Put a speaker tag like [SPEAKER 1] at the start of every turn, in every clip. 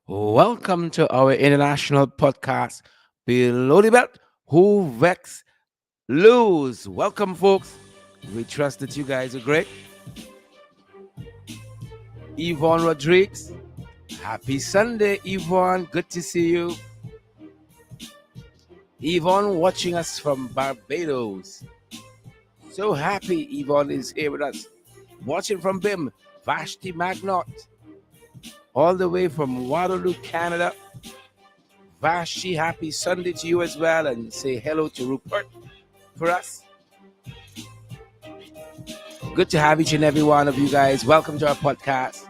[SPEAKER 1] Welcome to our international podcast, Below the Belt, Who Vex Lose. Welcome, folks. We trust that you guys are great. Yvonne Rodriguez, happy Sunday, Yvonne. Good to see you. Yvonne watching us from Barbados. So happy Yvonne is here with us. Watching from BIM, Vashti Magnot, all the way from Waterloo, Canada. Vashti, happy Sunday to you as well, and say hello to Rupert for us. Good to have each and every one of you guys. Welcome to our podcast.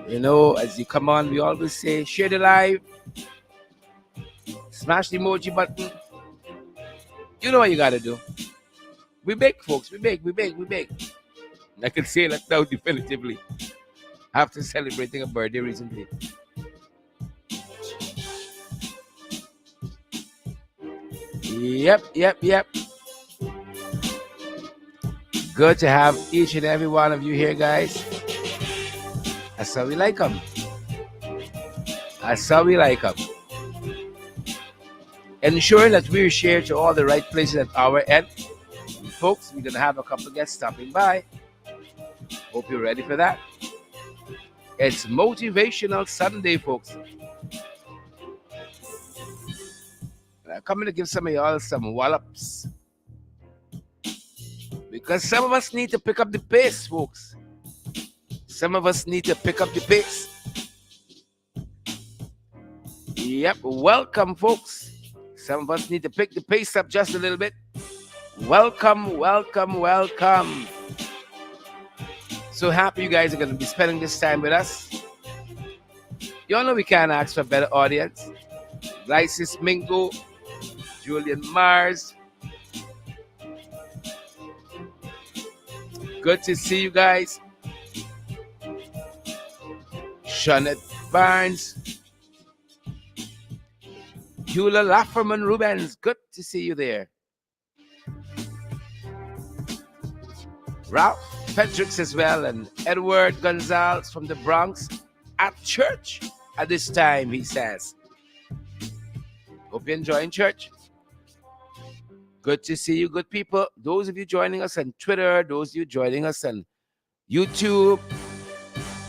[SPEAKER 1] You know, as you come on, we always say share the live, smash the emoji button. You know what you gotta do. We bake, folks. We bake. I can say that now definitively after celebrating a birthday recently. Yep. Good to have each and every one of you here, guys. That's how we like them. Ensuring that we're shared to all the right places at our end. Folks, we're going to have a couple of guests stopping by. Hope you're ready for that. It's Motivational Sunday, folks. I'm coming to give some of y'all some wallops. Because some of us need to pick up the pace, folks. Yep, welcome, folks. Some of us need to pick the pace up just a little bit. Welcome. So happy you guys are going to be spending this time with us. You all know we can't ask for a better audience. Lysis Mingo, Julian Mars. Good to see you guys. Shawnette Barnes. Eula Lafferman Rubens. Good to see you there. Ralph Pedrix as well, and Edward Gonzalez from the Bronx at church at this time, he says. Hope you're enjoying church. Good to see you, good people. Those of you joining us on Twitter, those of you joining us on YouTube,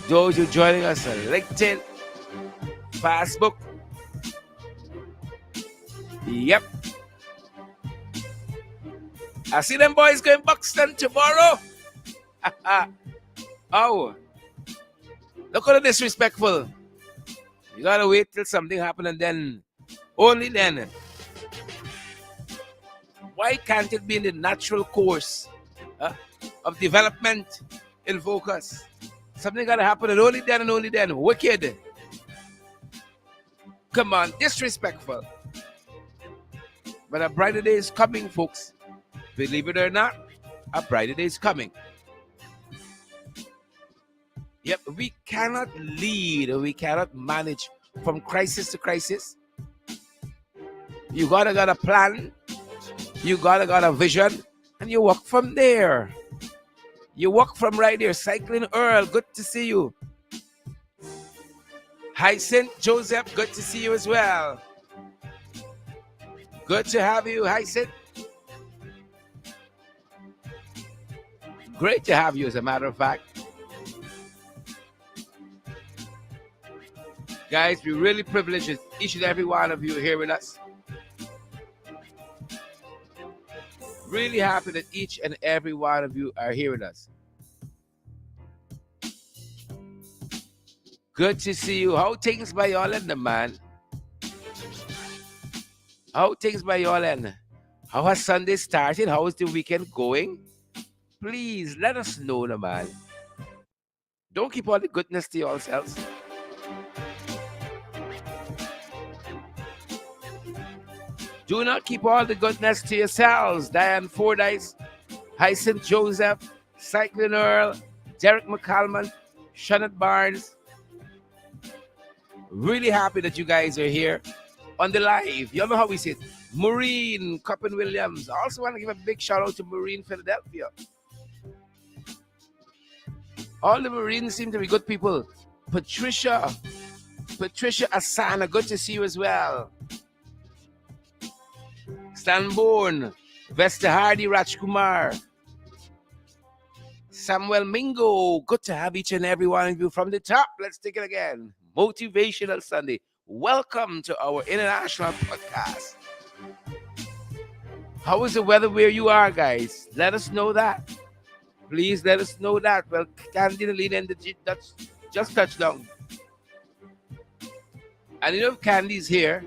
[SPEAKER 1] those of you joining us on LinkedIn, Facebook. Yep. I see them boys going Buxton tomorrow. Oh, look at the disrespectful. You gotta wait till something happens and then, only then. Why can't it be in the natural course of development in focus? Something gotta happen and only then. Wicked. Come on, disrespectful. But a brighter day is coming, folks. Believe it or not, a brighter day is coming. Yep, we cannot lead, we cannot manage from crisis to crisis. You gotta got a plan, you gotta got a vision, and you walk from there. You walk from right there. Cycling Earl, good to see you. Hyacinth Joseph, good to see you as well. Good to have you, Hyacinth. Great to have you, as a matter of fact. Guys, we're really privileged that each and every one of you are here with us. Really happy that each and every one of you are here with us. Good to see you. How things by y'all end, man? How things by y'all end? How has Sunday started? How is the weekend going? Please let us know, man. Don't keep all the goodness to yourselves. Do not keep all the goodness to yourselves. Diane Fordyce, Hyacinth Joseph, Cycling Earl, Derek McCalman, Shawnette Barnes. Really happy that you guys are here on the live. You know how we say it. Maureen Coppin Williams. I also want to give a big shout out to Maureen Philadelphia. All the Marines seem to be good people. Patricia Patricia Asana, good to see you as well. Stanborn, Vesta Hardy, Rajkumar, Samuel Mingo, good to have each and every one of you from the top. Let's take it again. Motivational Sunday. Welcome to our international podcast. How is the weather where you are, guys? Let us know that. Please let us know that. Well, Candy, the lead, and that's just touched down. And you know, Candy's here.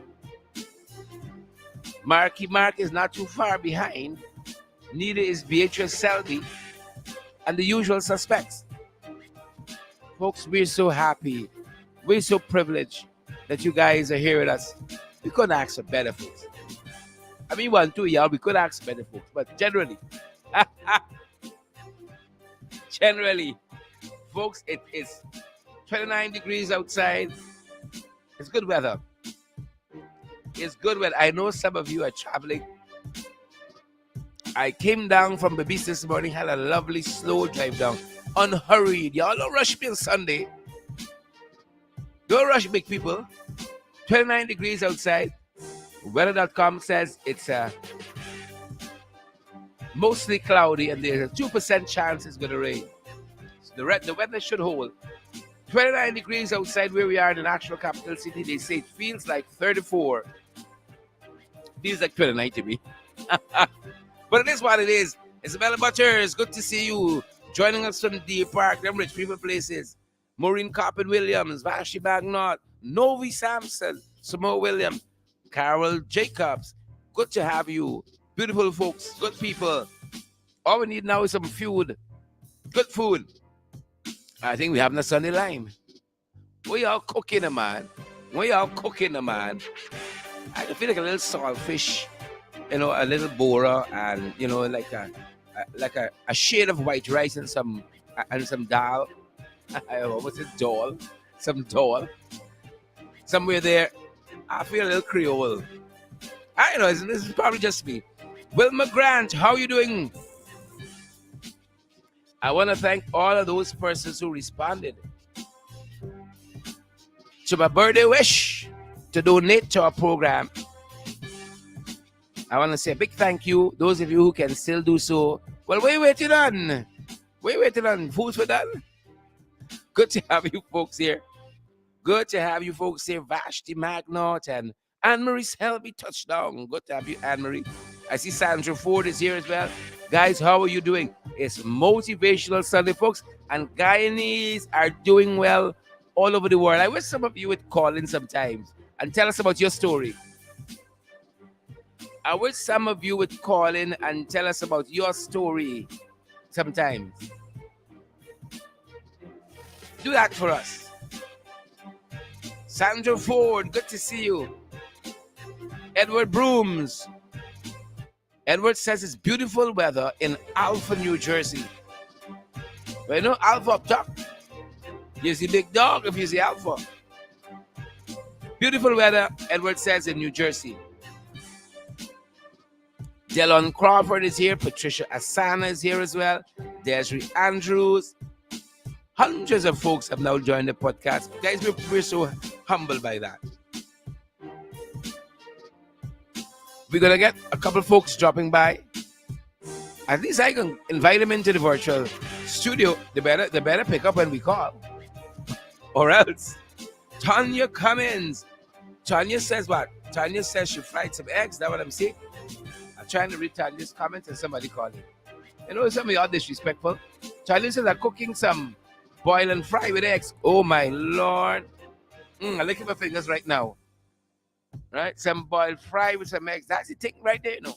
[SPEAKER 1] Marky Mark is not too far behind. Neither is Beatrice Selby and the usual suspects. Folks, we're so happy. We're so privileged that you guys are here with us. We couldn't ask for better, folks. I mean, 1, 2, y'all, we could ask better, folks. But generally, folks, it is 29 degrees outside. It's good weather. It's good weather. I know some of you are traveling. I came down from the beach this morning, had a lovely slow drive down. Unhurried. Y'all don't rush me on Sunday. Don't rush big people. 29 degrees outside. Weather.com says it's mostly cloudy and there's a 2% chance it's going to rain. So the weather should hold. 29 degrees outside where we are in the national capital city. They say it feels like 34. Feels like 29 to me. But it is what it is. Isabella Butters, good to see you. Joining us from the park, them rich people places. Maureen Carpet Williams, Vashi Bagnot, Novi Sampson, Samoa Williams, Carol Jacobs. Good to have you. Beautiful folks, good people. All we need now is some food. Good food. I think we have the Sunday lime. We all cooking, man. I can feel like a little saltfish, you know, a little bora, and you know, like a shade of white rice and some dal. What's it, dal? Some dal. Somewhere there, I feel a little Creole. I know, this is probably just me. Wilma Grant, how are you doing? I want to thank all of those persons who responded to my birthday wish to donate to our program. I want to say a big thank you. Those of you who can still do so. Well, what are you waiting on? Food's for done. Good to have you folks here. Vashti Magnot and Anne-Marie Selby touchdown. Good to have you, Anne-Marie. I see Sandra Ford is here as well. Guys, how are you doing? It's Motivational Sunday, folks. And Guyanese are doing well all over the world. I wish some of you would call in sometimes and tell us about your story. I wish some of you would call in and tell us about your story sometimes. Do that for us. Sandra Ford, good to see you. Edward Brooms. Edward says it's beautiful weather in Alpha, New Jersey. Well, you know, Alpha up top. Here's the big dog if you see Alpha. Beautiful weather, Edward says, in New Jersey. Delon Crawford is here. Patricia Asana is here as well. Desiree Andrews. Hundreds of folks have now joined the podcast. Guys, we're so humbled by that. We're going to get a couple folks dropping by. At least I can invite them into the virtual studio. They better pick up when we call. Or else. Tanya Cummins. Tanya says what? Tanya says she fried some eggs. That's what I'm saying. I'm trying to read Tanya's comments and somebody calling. You know, some of y'all disrespectful. Tanya says I'm cooking some boil and fry with eggs. Oh my Lord. I'm licking my fingers right now. Right? Some boiled fry with some eggs. That's the thing right there, you know.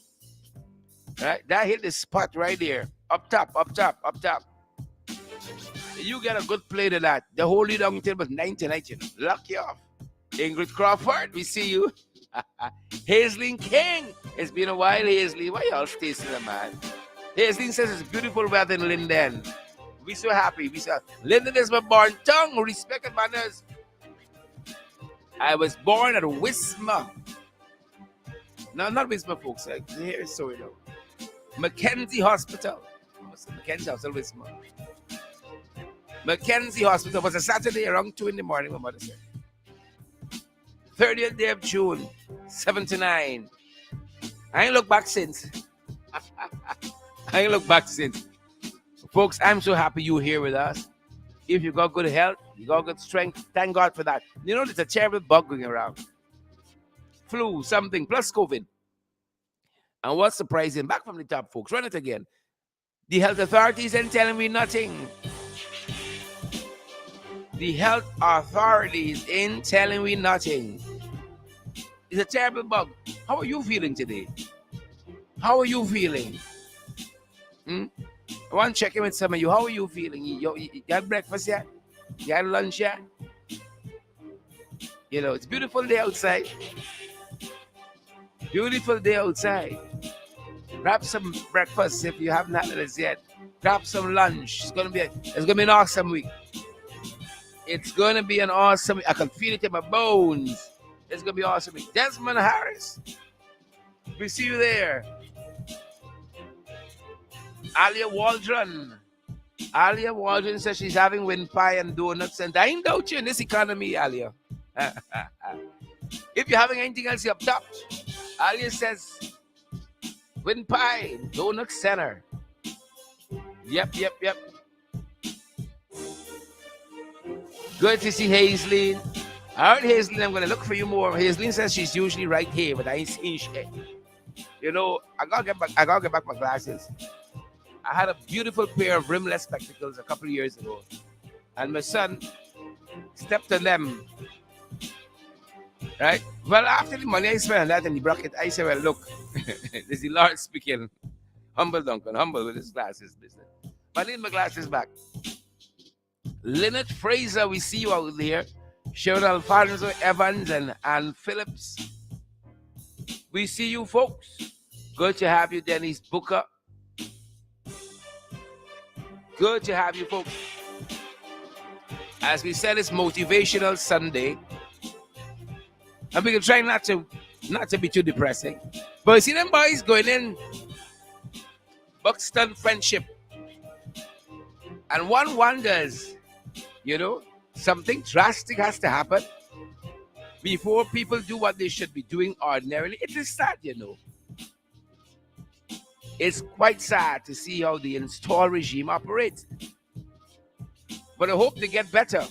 [SPEAKER 1] Right? That hit the spot right there. Up top. You get a good plate of that. The whole down table was 99, you know. Luck you off. Ingrid Crawford, we see you. Hazelyn King. It's been a while, Hazelyn. Why y'all stay still, man? Hazelyn says it's beautiful weather in Linden. We so happy. Linden is my born tongue. Respect and manners. I was born at Wisma. No, not Wisma, folks. Here is so, you know. Mackenzie Hospital. Mackenzie Hospital, Wisma. Mackenzie Hospital was a Saturday around 2 in the morning, my mother said. 30th day of June, 79. I ain't looked back since. I ain't looked back since. Folks, I'm so happy you're here with us. If you got good health, you got good strength, thank God for that. You know, there's a terrible bug going around. Flu, something, plus COVID. And what's surprising, back from the top, folks, run it again. The health authorities ain't telling me nothing. The health authorities ain't telling me nothing. It's a terrible bug. How are you feeling today? How are you feeling? I want to check in with some of you. How are you feeling? You had breakfast yet? You had lunch yet? You know, it's a beautiful day outside. Beautiful day outside. Grab some breakfast if you haven't had it yet. Grab some lunch. It's gonna be an awesome week. It's gonna be an awesome week. I can feel it in my bones. It's gonna be awesome week. Desmond Harris. We see you there. Alia Waldron. Alia Waldron says she's having wind pie and donuts and I ain't doubt you in this economy, Alia. If you're having anything else up top, Alia says wind pie, donut center. Yep. Good to see Hazelyn. All right, Hazelyn, I'm going to look for you more. Hazelyn says she's usually right here, but I ain't seen shit. You know, I gotta get back my glasses. I had a beautiful pair of rimless spectacles a couple of years ago. And my son stepped on them. Right? Well, after the money I spent on that and the bracket, I said, well, look, this is the Lord speaking. Humble Duncan, humble with his glasses. Listen. But I need my glasses back. Lynette Fraser, we see you out there. Sharon Alfonso Evans and Ann Phillips. We see you, folks. Good to have you, Denise Booker. Good to have you, folks. As we said, it's Motivational Sunday. And we can try not to be too depressing. But you see them boys going in Buxton Friendship. And one wonders, you know, something drastic has to happen before people do what they should be doing ordinarily. It is sad, you know. It's quite sad to see how the install regime operates. But I hope they get better.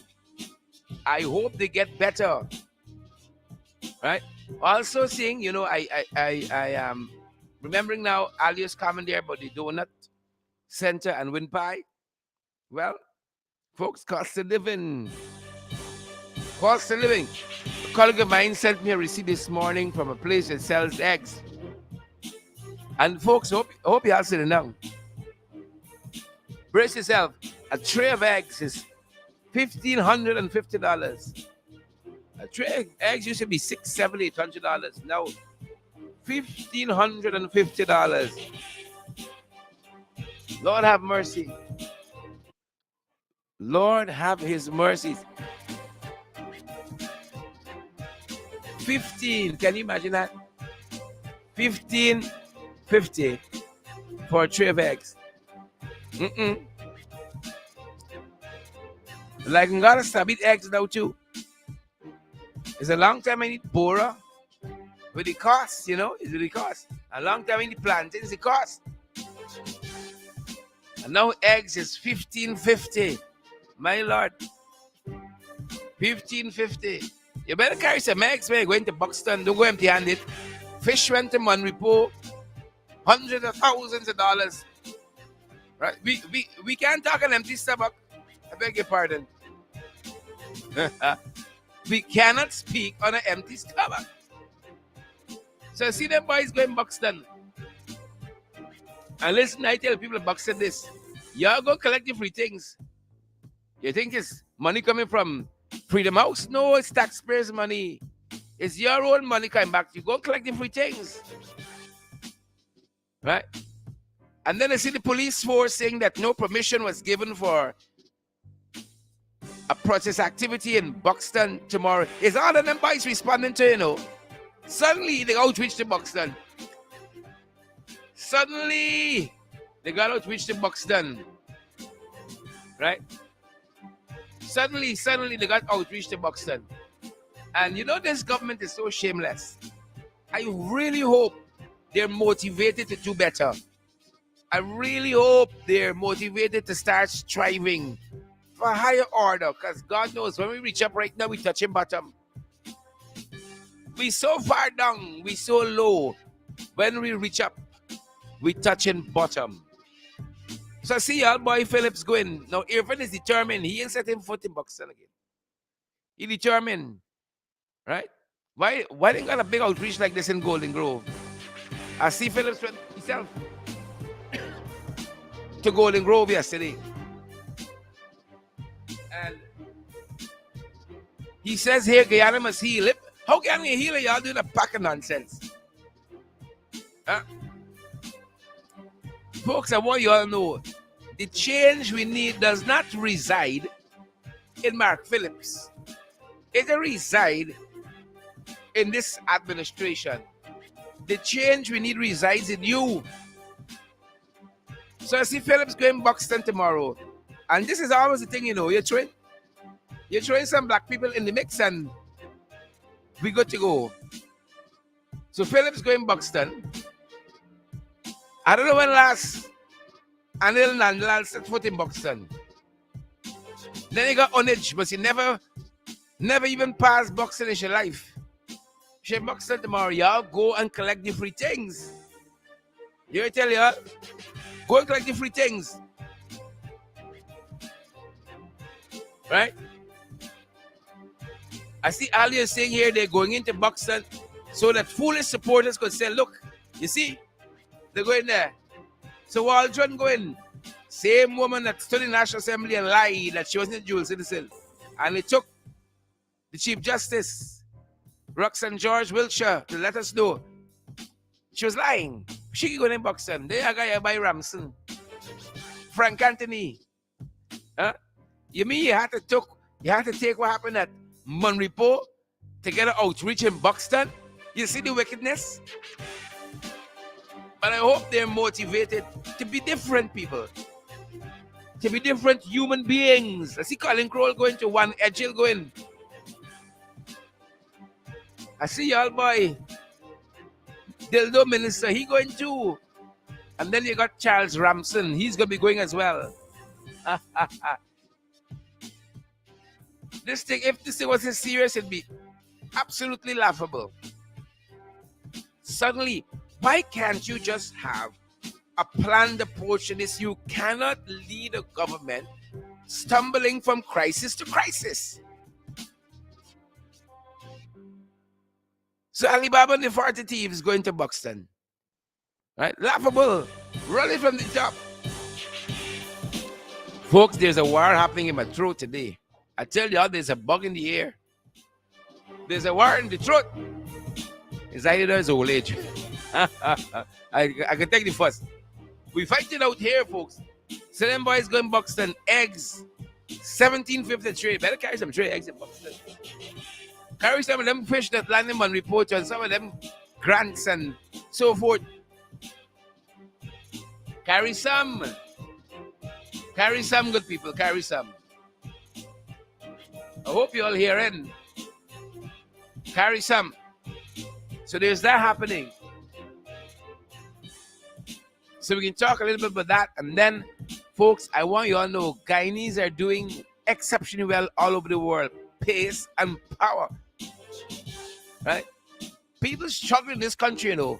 [SPEAKER 1] I hope they get better. Right? Also seeing, you know, I am remembering now Alia's comment there about the donut center and wind pie. Well, folks, cost of living. Cost of living. A colleague of mine sent me a receipt this morning from a place that sells eggs. And folks, I hope you all sitting down. Brace yourself. A tray of eggs is $1,550. A tray of eggs used to be $600, $700, $800. Now, $1,550. Lord have mercy. Lord have his mercies. 15, can you imagine that? $1,550 for a tray of eggs. Like, I'm gonna stop eat eggs now too. It's a long time I need Bora. With the cost, you know, it's with the cost. A long time I need plantains, the cost. And now eggs is $1,550. My Lord. $1,550. You better carry some eggs when you're going to Buxton. Don't go empty-handed. Fish went to Monrepo. Hundreds of thousands of dollars. Right? We can't talk an empty stomach. I beg your pardon. We cannot speak on an empty stomach. So see them boys going Buxton. And listen, I tell people in Buxton this. Y'all go collect your free things. You think it's money coming from Freedom House? No, it's taxpayers' money. It's your own money coming back to you. Go collect the free things. Right? And then I see the police force saying that no permission was given for a protest activity in Buxton tomorrow. It's all of them boys responding to, you know. Suddenly, they outreach to Buxton. Suddenly, they got outreach to Buxton. Right? Suddenly, they got outreach to Buxton. And you know, this government is so shameless. I really hope they're motivated to do better. I really hope they're motivated to start striving for a higher order. Because God knows when we reach up right now, we touching bottom. We so far down, we so low. When we reach up, we touching bottom. So I see y'all boy Phillips going. Now Irfan is determined. He ain't setting foot in Buxton again. He determined. Right? Why they got a big outreach like this in Golden Grove? I see Phillips went himself to Golden Grove yesterday. And he says here Guyana must heal it. How can we heal it? Y'all doing a pack of nonsense. Huh? Folks, I want you all to know the change we need does not reside in Mark Phillips. It resides in this administration. The change we need resides in you. So I see Phillips going Buxton tomorrow. And this is always the thing, you know, you're throwing some black people in the mix and we good to go. So Phillips going Buxton. I don't know when last Anil Nandlal set foot in Buxton. Then he got onage, but he never even passed Buxton in your life. She Buxton tomorrow, y'all go and collect the free things. You hear tell y'all? Go and collect the free things. Right? I see Ali is saying here they're going into Buxton so that foolish supporters could say, look, you see, they're going there. So Waldron going, same woman that stood in the National Assembly and lied that she wasn't a dual citizen. And it took the Chief Justice, Roxanne George Wiltshire, to let us know she was lying. She going in Buxton. They are guy by Ramson. Frank Anthony. Huh? You mean you had to take what happened at Monrepo to get an outreach in Buxton? You see the wickedness? But I hope they're motivated to be different people. To be different human beings. I see Colin Crowell going to one, Edgel going. I see y'all boy. Dildo Minister, he going too. And then you got Charles Ramson. He's going to be going as well. This thing, if this thing was serious, it'd be absolutely laughable. Suddenly, why can't you just have a planned approach to this? You cannot lead a government stumbling from crisis to crisis. So Alibaba and the 40 thieves going to Buxton. Right? Laughable. Roll it from the top. Folks, there's a war happening in my throat today. I tell y'all, there's a bug in the air. There's a war in the throat. It's either it's old age. I can take the first. We fight it out here, folks. So them boys going Buxton. Eggs. 17.50 tray. Better carry some tray eggs in Buxton. Carry some of them fish that land them on report and some of them grants and so forth. Carry some. Carry some, good people. Carry some. I hope you're all hearing. Carry some. So there's that happening. So we can talk a little bit about that. And then, folks, I want you all to know Guyanese are doing exceptionally well all over the world. Pace and power. Right? People struggle in this country, you know.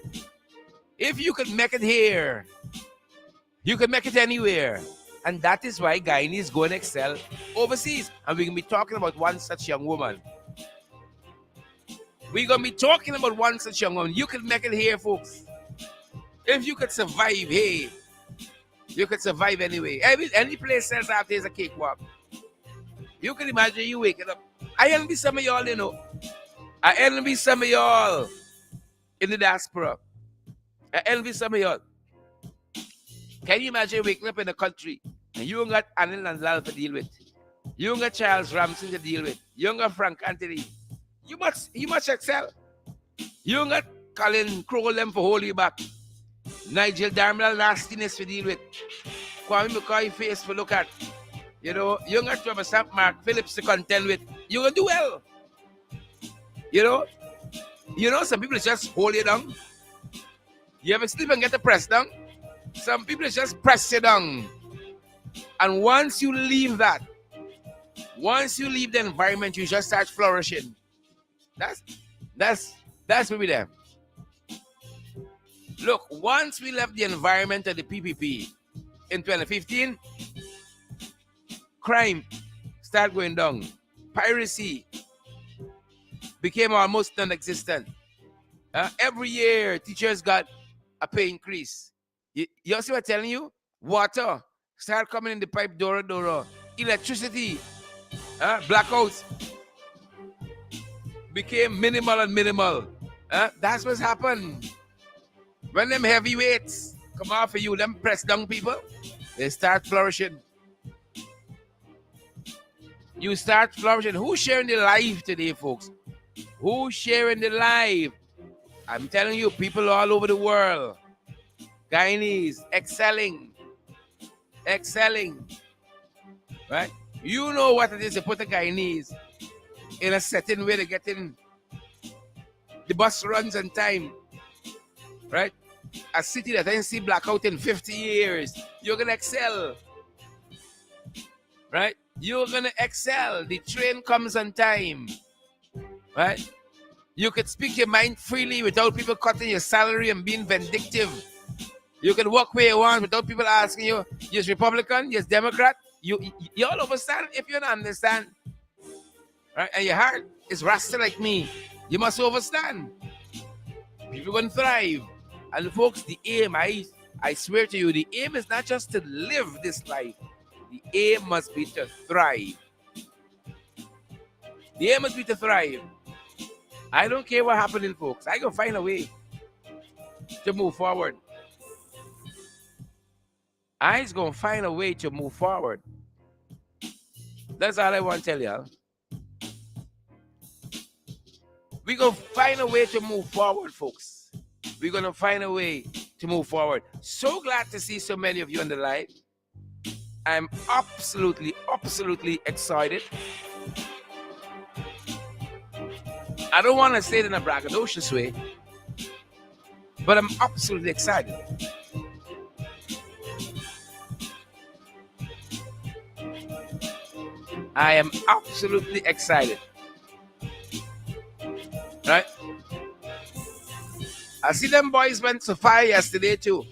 [SPEAKER 1] If you could make it here, you can make it anywhere. And that is why Guyanese go and excel overseas. And we're going to be talking about one such young woman. We're going to be talking about one such young woman. You can make it here, folks. If you could survive, hey, you could survive anyway. Any place sells out there is a cakewalk. You can imagine you waking up. I envy some of y'all, you know. I envy some of y'all in the diaspora. I envy some of y'all. Can you imagine waking up in a country and you ain't got Anil Nandlal to deal with? You ain't got Charles Ramson to deal with. You ain't got Frank Anthony. You must excel. You ain't got Colin Crowell them for hold you back. Nigel Darmel nastiness to deal with. Kwame McCoy face for look at. You know, you ain't got to have a Mark Phillips to contend with. You're going to do well. You know, some people just hold you down. You ever sleep and get the press down? Some people just press you down. And once you leave that, once you leave the environment, you just start flourishing. That's where we there. Look, once we left the environment of the PPP in 2015, crime started going down. Piracy became almost non-existent. Every year, teachers got a pay increase. You see what I'm telling you? Water started coming in the pipe, Dora. Electricity, blackouts became minimal. That's what's happened. When them heavyweights come out for you, them press down people, they start flourishing. You start flourishing. Who's sharing the life today, folks? Who's sharing the life? I'm telling you, people all over the world. Guyanese, excelling. Right? You know what it is to put a Guyanese in a setting where they're getting the bus runs on time. Right? A city that didn't see blackout in 50 years. You're going to excel. Right? You're going to excel. The train comes on time. Right? You could speak your mind freely without people cutting your salary and being vindictive. You can walk where you want without people asking you, you're Republican, you're Democrat. You all understand if you don't understand. Right? And your heart is rasta like me. You must understand. People going to thrive. And folks, the aim, I swear to you, the aim is not just to live this life. The aim must be to thrive. The aim must be to thrive. I don't care what happening, folks. I can find a way to move forward. I's gonna find a way to move forward. That's all I want to tell y'all. We're gonna find a way to move forward, folks. We're gonna find a way to move forward. So glad to see so many of you on the line. I'm absolutely excited. I don't want to say it in a braggadocious way, but I'm absolutely excited. I am absolutely excited. Right? I see them boys went to fire yesterday too.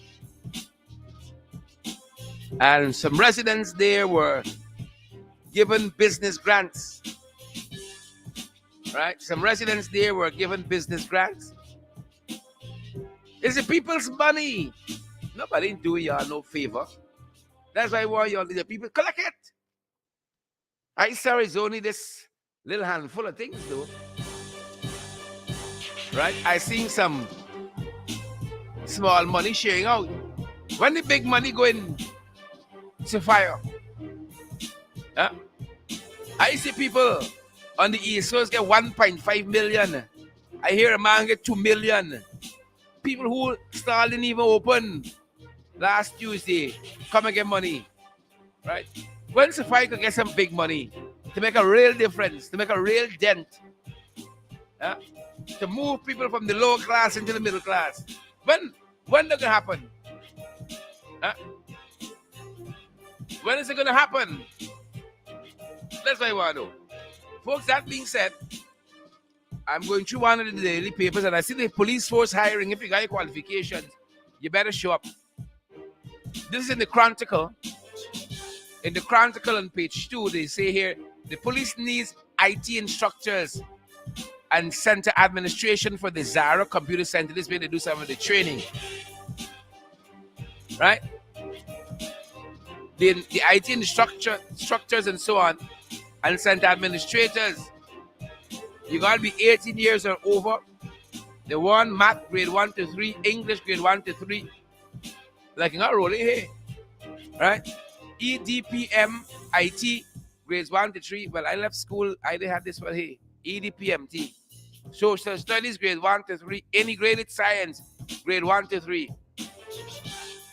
[SPEAKER 1] And some residents there were given business grants. Right? Some residents there were given business grants. It's the people's money. Nobody doing y'all no favor. That's why I want y'all, the people, collect it. I saw it's only this little handful of things though. Right? I seen some small money sharing out. When the big money going to fire, I see people on the East Coast get 1.5 million. I hear a man get 2 million. People who stall didn't even open last Tuesday come and get money. Right? When Safari could get some big money to make a real difference, to make a real dent, to move people from the lower class into the middle class. When that gonna happen? When is it gonna happen? That's what I want to know. Folks, that being said, I'm going through one of the daily papers and I see the police force hiring. If you got your qualifications, you better show up. This is in the Chronicle. In the Chronicle on page 2, they say here, the police needs IT instructors and center administration for the Zara Computer Center. This way they do some of the training. Right? The IT instructors and so on, and center administrators. You got to be 18 years or over. They want math grade 1 to 3, English grade 1 to 3. Like you're not rolling here. Right? EDPM IT grades 1 to 3. Well, I left school, I didn't have this one here. EDPMT. Social studies grade 1 to 3. Integrated science grade 1 to 3.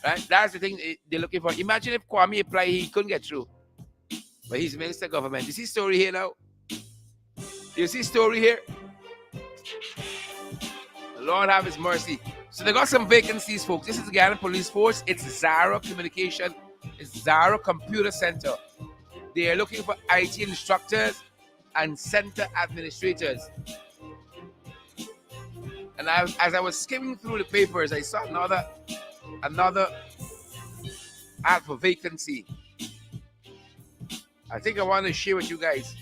[SPEAKER 1] Right? That's the thing they're looking for. Imagine if Kwame applied, he couldn't get through. But he's minister of government. You see story here now? You see story here? Lord have his mercy. So they got some vacancies, folks. This is the Guyana Police Force. It's Zara Communication. It's Zara Computer Center. They are looking for IT instructors and center administrators. And as I was skimming through the papers, I saw another ad for vacancy. I think I want to share with you guys.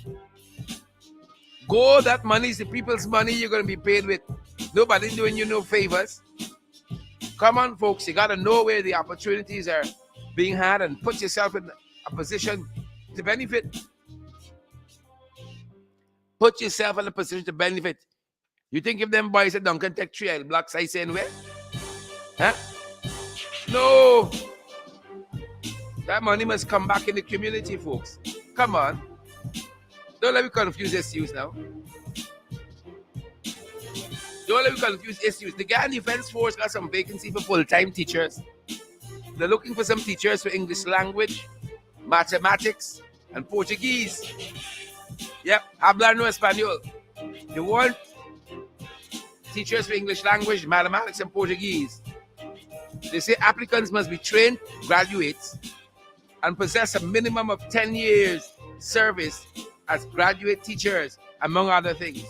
[SPEAKER 1] Go, that money is the people's money you're going to be paid with. Nobody's doing you no favors. Come on, folks. You got to know where the opportunities are being had and put yourself in a position to benefit. Put yourself in a position to benefit. You think if them boys at Duncan take trail blocks, I saying where? Huh? No. That money must come back in the community, folks. Come on. Don't let me confuse issues now. Don't let me confuse issues. The Guyana Defense Force got some vacancy for full-time teachers. They're looking for some teachers for English language, mathematics, and Portuguese. Yep, hablar no español. They want teachers for English language, mathematics, and Portuguese. They say applicants must be trained graduates and possess a minimum of 10 years service as graduate teachers, among other things.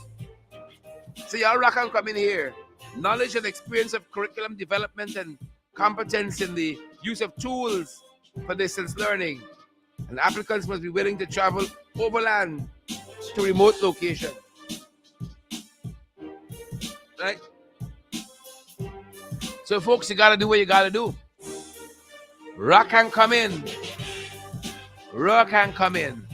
[SPEAKER 1] So y'all rock and come in here. Knowledge and experience of curriculum development and competence in the use of tools for distance learning. And applicants must be willing to travel overland to remote locations. Right? So folks, you gotta do what you gotta do. Rock and come in. Rock and come in.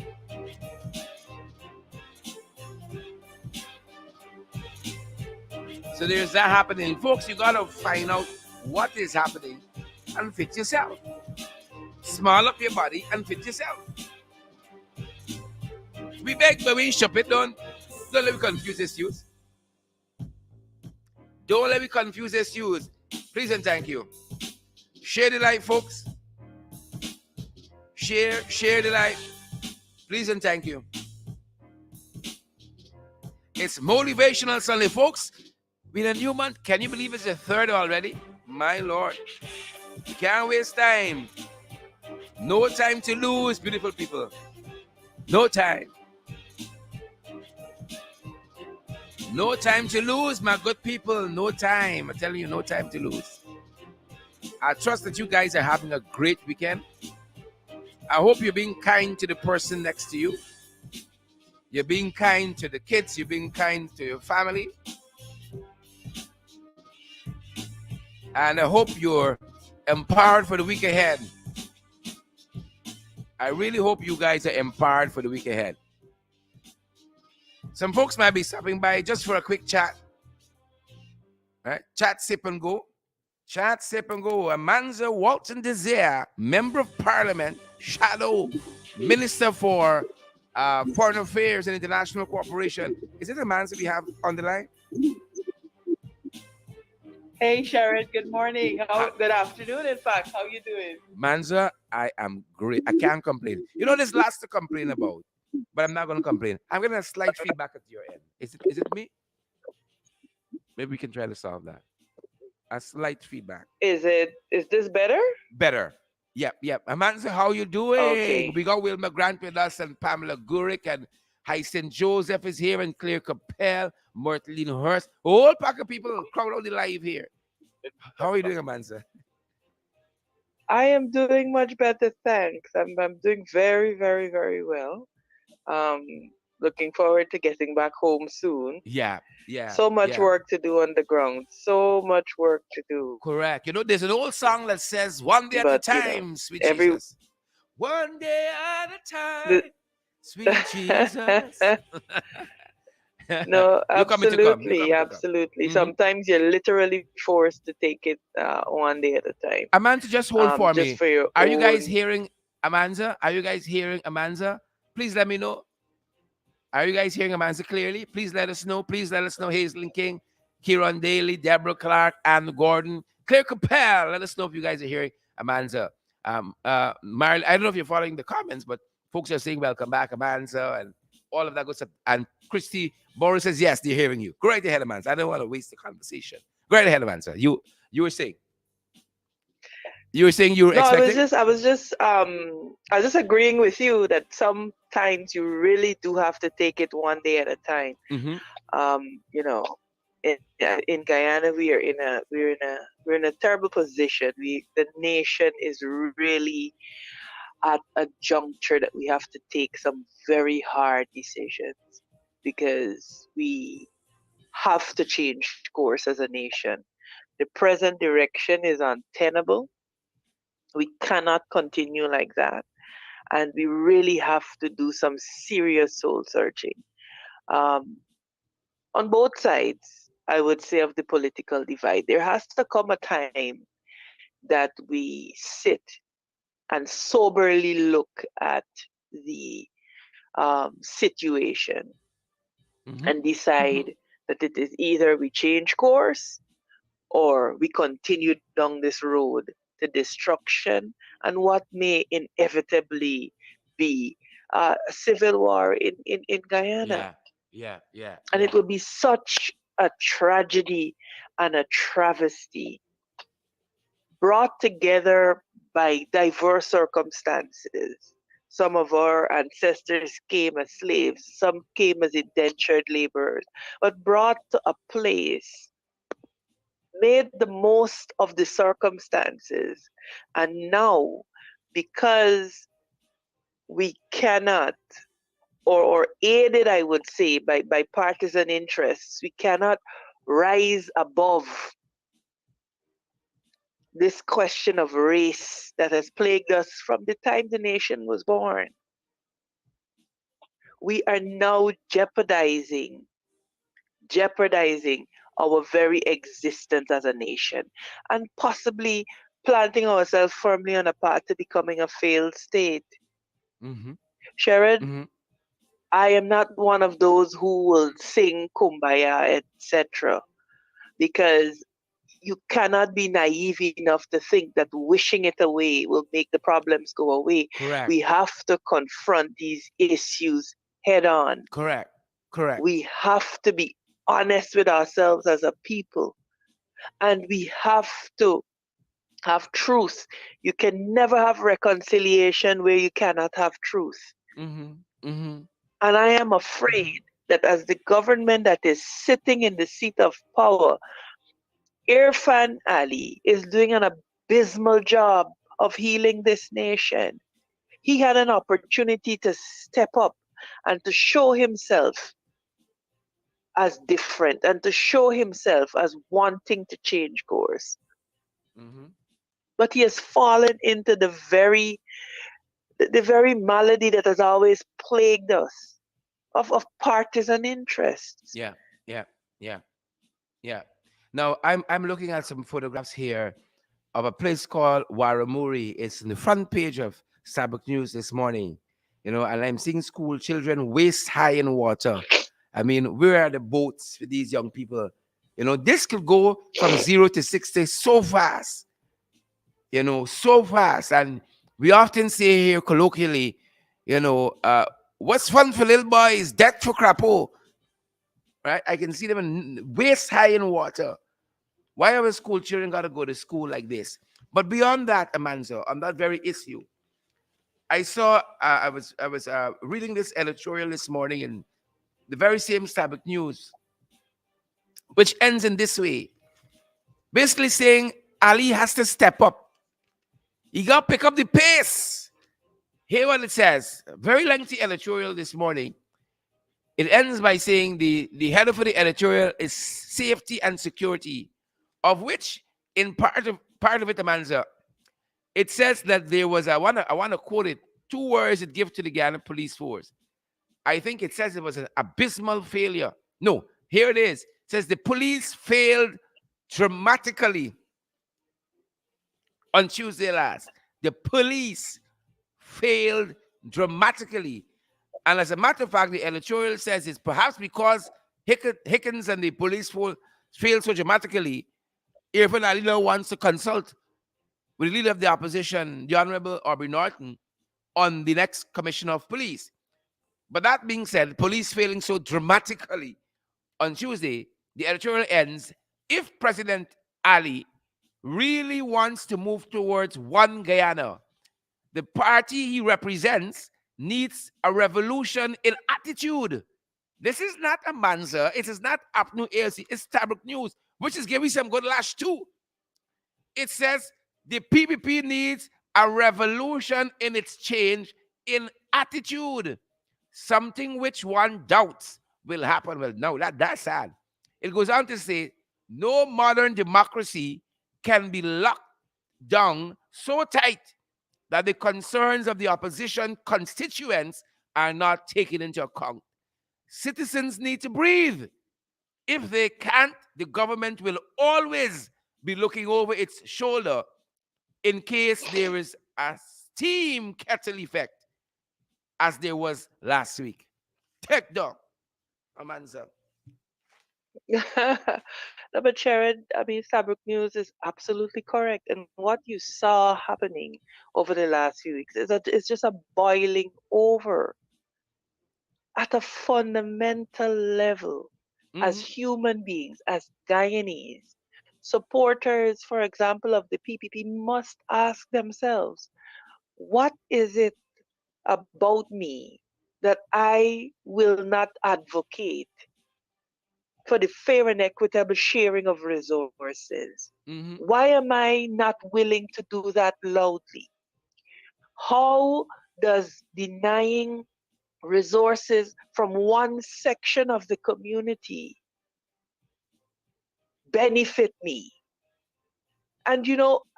[SPEAKER 1] So there's that happening. Folks, you got to find out what is happening and fit yourself. Small up your body and fit yourself. We beg, but we shop it. Don't let me confuse this youth. Don't let me confuse this youth. Please and thank you. Share the light, folks. Share the light. Please and thank you. It's Motivational Sunday, folks. With a new month, can you believe it's the 3rd already? My Lord. You can't waste time. No time to lose, beautiful people. No time. No time to lose, my good people. No time. I'm telling you, no time to lose. I trust that you guys are having a great weekend. I hope you're being kind to the person next to you. You're being kind to the kids. You're being kind to your family. And I hope you're empowered for the week ahead. I really hope you guys are empowered for the week ahead. Some folks might be stopping by just for a quick chat. Right? Chat, sip, and go. Chat, sip, and go. Amanza Walton Desire, Member of Parliament, Shadow Minister for Foreign Affairs and International Cooperation. Is it Amanza we have on the line?
[SPEAKER 2] Hey Sharon, good morning. Good afternoon, in fact. How you doing?
[SPEAKER 1] Manza, I am great. I can't complain. You know, there's lots to complain about, but I'm not going to complain. I'm going to slight feedback at your end. Is it me? Maybe we can try to solve that. A slight feedback.
[SPEAKER 2] Is this better?
[SPEAKER 1] Better. Yep. Amanza, how you doing?
[SPEAKER 2] Okay.
[SPEAKER 1] We got Wilma Grant with us and Pamela Gurick and Hyacinth Joseph is here and Claire Capel, Myrtleen Hurst. A whole pack of people crowd out the live here. How are you doing, Amanza?
[SPEAKER 2] I am doing much better, thanks. I'm doing very, very, very well. Looking forward to getting back home soon.
[SPEAKER 1] Yeah.
[SPEAKER 2] So much work to do on the ground. So much work to do.
[SPEAKER 1] Correct. You know, there's an old song that says, "One day at a time, sweet Jesus. One day at a time, sweet Jesus."
[SPEAKER 2] No, absolutely. Mm-hmm. Sometimes you're literally forced to take it one day at a time.
[SPEAKER 1] Amanda, just hold for me.
[SPEAKER 2] Are
[SPEAKER 1] you guys hearing Amanda? Are you guys hearing Amanda? Please let me know. Are you guys hearing Amanda clearly? Please let us know. Hazelin King, Kieran Daly, Deborah Clark, Anne Gordon, Claire Capel. Let us know if you guys are hearing Amanda. Marilyn, I don't know if you're following the comments, but folks are saying welcome back, Amanda, and all of that good stuff. And Christy Boris says, yes, they're hearing you. Go right ahead, man. I don't want to waste the conversation. Go right ahead, man, sir. You were saying. You were saying you were
[SPEAKER 2] No,
[SPEAKER 1] expecting?
[SPEAKER 2] I was just agreeing with you that sometimes you really do have to take it one day at a time.
[SPEAKER 1] Mm-hmm.
[SPEAKER 2] You know, in Guyana, we're in a terrible position. The nation is really at a juncture that we have to take some very hard decisions because we have to change course as a nation. The present direction is untenable. We cannot continue like that, and we really have to do some serious soul searching on both sides. I would say of the political divide, there has to come a time that we sit and soberly look at the situation
[SPEAKER 1] Mm-hmm.
[SPEAKER 2] and decide that it is either we change course or we continue down this road to destruction and what may inevitably be a civil war in Guyana.
[SPEAKER 1] Yeah. Yeah. Yeah.
[SPEAKER 2] And it
[SPEAKER 1] Yeah.
[SPEAKER 2] would be such a tragedy and a travesty brought together by diverse circumstances. Some of our ancestors came as slaves, some came as indentured laborers, but brought to a place, made the most of the circumstances. And now, because we cannot, or aided, I would say, by partisan interests, we cannot rise above this question of race that has plagued us from the time the nation was born. We are now jeopardizing our very existence as a nation, and possibly planting ourselves firmly on a path to becoming a failed state.
[SPEAKER 1] Mm-hmm.
[SPEAKER 2] Sharon,
[SPEAKER 1] Mm-hmm.
[SPEAKER 2] I am not one of those who will sing kumbaya, etc., because you cannot be naive enough to think that wishing it away will make the problems go away.
[SPEAKER 1] Correct.
[SPEAKER 2] We have to confront these issues head on.
[SPEAKER 1] Correct. Correct.
[SPEAKER 2] We have to be honest with ourselves as a people, and we have to have truth. You can never have reconciliation where you cannot have truth.
[SPEAKER 1] Mm-hmm. Mm-hmm.
[SPEAKER 2] And I am
[SPEAKER 1] Mm-hmm.
[SPEAKER 2] afraid that as the government that is sitting in the seat of power, Irfan Ali is doing an abysmal job of healing this nation. He had an opportunity to step up and to show himself as different and to show himself as wanting to change course.
[SPEAKER 1] Mm-hmm.
[SPEAKER 2] But he has fallen into the very malady that has always plagued us of partisan interests.
[SPEAKER 1] Yeah. Yeah. Yeah. Yeah. Now I'm looking at some photographs here of a place called Waramuri. It's in the front page of Sabbath News this morning. And I'm seeing school children waist high in water. I mean, where are the boats for these young people? This could go from 0 to 60 so fast. So fast. And we often say here colloquially, you know, uh, what's fun for little boys, death for crapo. Right? I can see them waist high in water. Why our school children got to go to school like this? But beyond that, Amanzo, on that very issue, I saw I was reading this editorial this morning in the very same Sabbath News, which ends in this way, basically saying Ali has to step up. He got to pick up the pace. Hear what it says. A very lengthy editorial this morning. It ends by saying the header for the editorial is safety and security, of which in part of it, Amanza, it says that there was I wanna quote it, two words it gives to the Guyana police force. I think it says it was an abysmal failure. No, here it is. It says the police failed dramatically on Tuesday last. The police failed dramatically. And as a matter of fact, the editorial says it's perhaps because Hickens and the police force failed so dramatically, Irfan Ali now wants to consult with the leader of the opposition, the Honorable Aubrey Norton, on the next commissioner of police. But that being said, police failing so dramatically on Tuesday, the editorial ends. If President Ali really wants to move towards one Guyana, the party he represents needs a revolution in attitude. This is not a Manza. It is not Apnu ALC. It's Tabrook News, which is giving some good lash too. It says the PPP needs a revolution in its change in attitude, something which one doubts will happen. Well, no, that's sad. It goes on to say, no modern democracy can be locked down so tight that the concerns of the opposition constituents are not taken into account. Citizens need to breathe. If they can't, the government will always be looking over its shoulder in case there is a steam kettle effect, as there was last week. Take down, Amanza.
[SPEAKER 2] No, but Sharon, I mean, Fabric News is absolutely correct. And what you saw happening over the last few weeks is that it's just a boiling over at a fundamental level as human beings, as Guyanese. Supporters, for example, of the PPP must ask themselves, what is it about me that I will not advocate for the fair and equitable sharing of resources? Why am I not willing to do that loudly? How does denying resources from one section of the community benefit me? And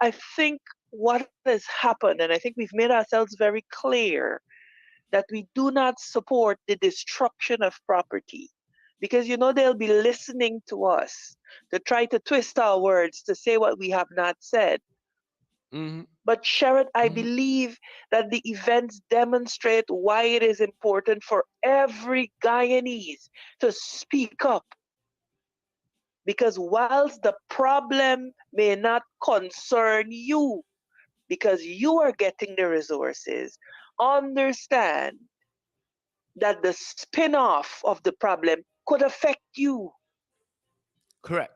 [SPEAKER 2] I think what has happened, and I think we've made ourselves very clear that we do not support the destruction of property, because they'll be listening to us to try to twist our words to say what we have not said. But Sharon, I believe that the events demonstrate why it is important for every Guyanese to speak up. Because whilst the problem may not concern you, because you are getting the resources, understand that the spin-off of the problem could affect you.
[SPEAKER 1] Correct.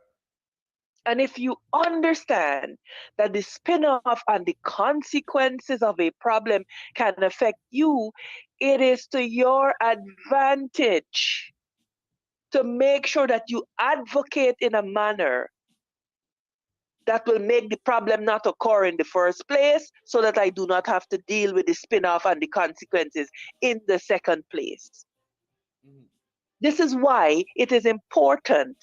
[SPEAKER 2] And if you understand that the spin-off and the consequences of a problem can affect you, it is to your advantage to make sure that you advocate in a manner that will make the problem not occur in the first place, so that I do not have to deal with the spin-off and the consequences in the second place. This is why it is important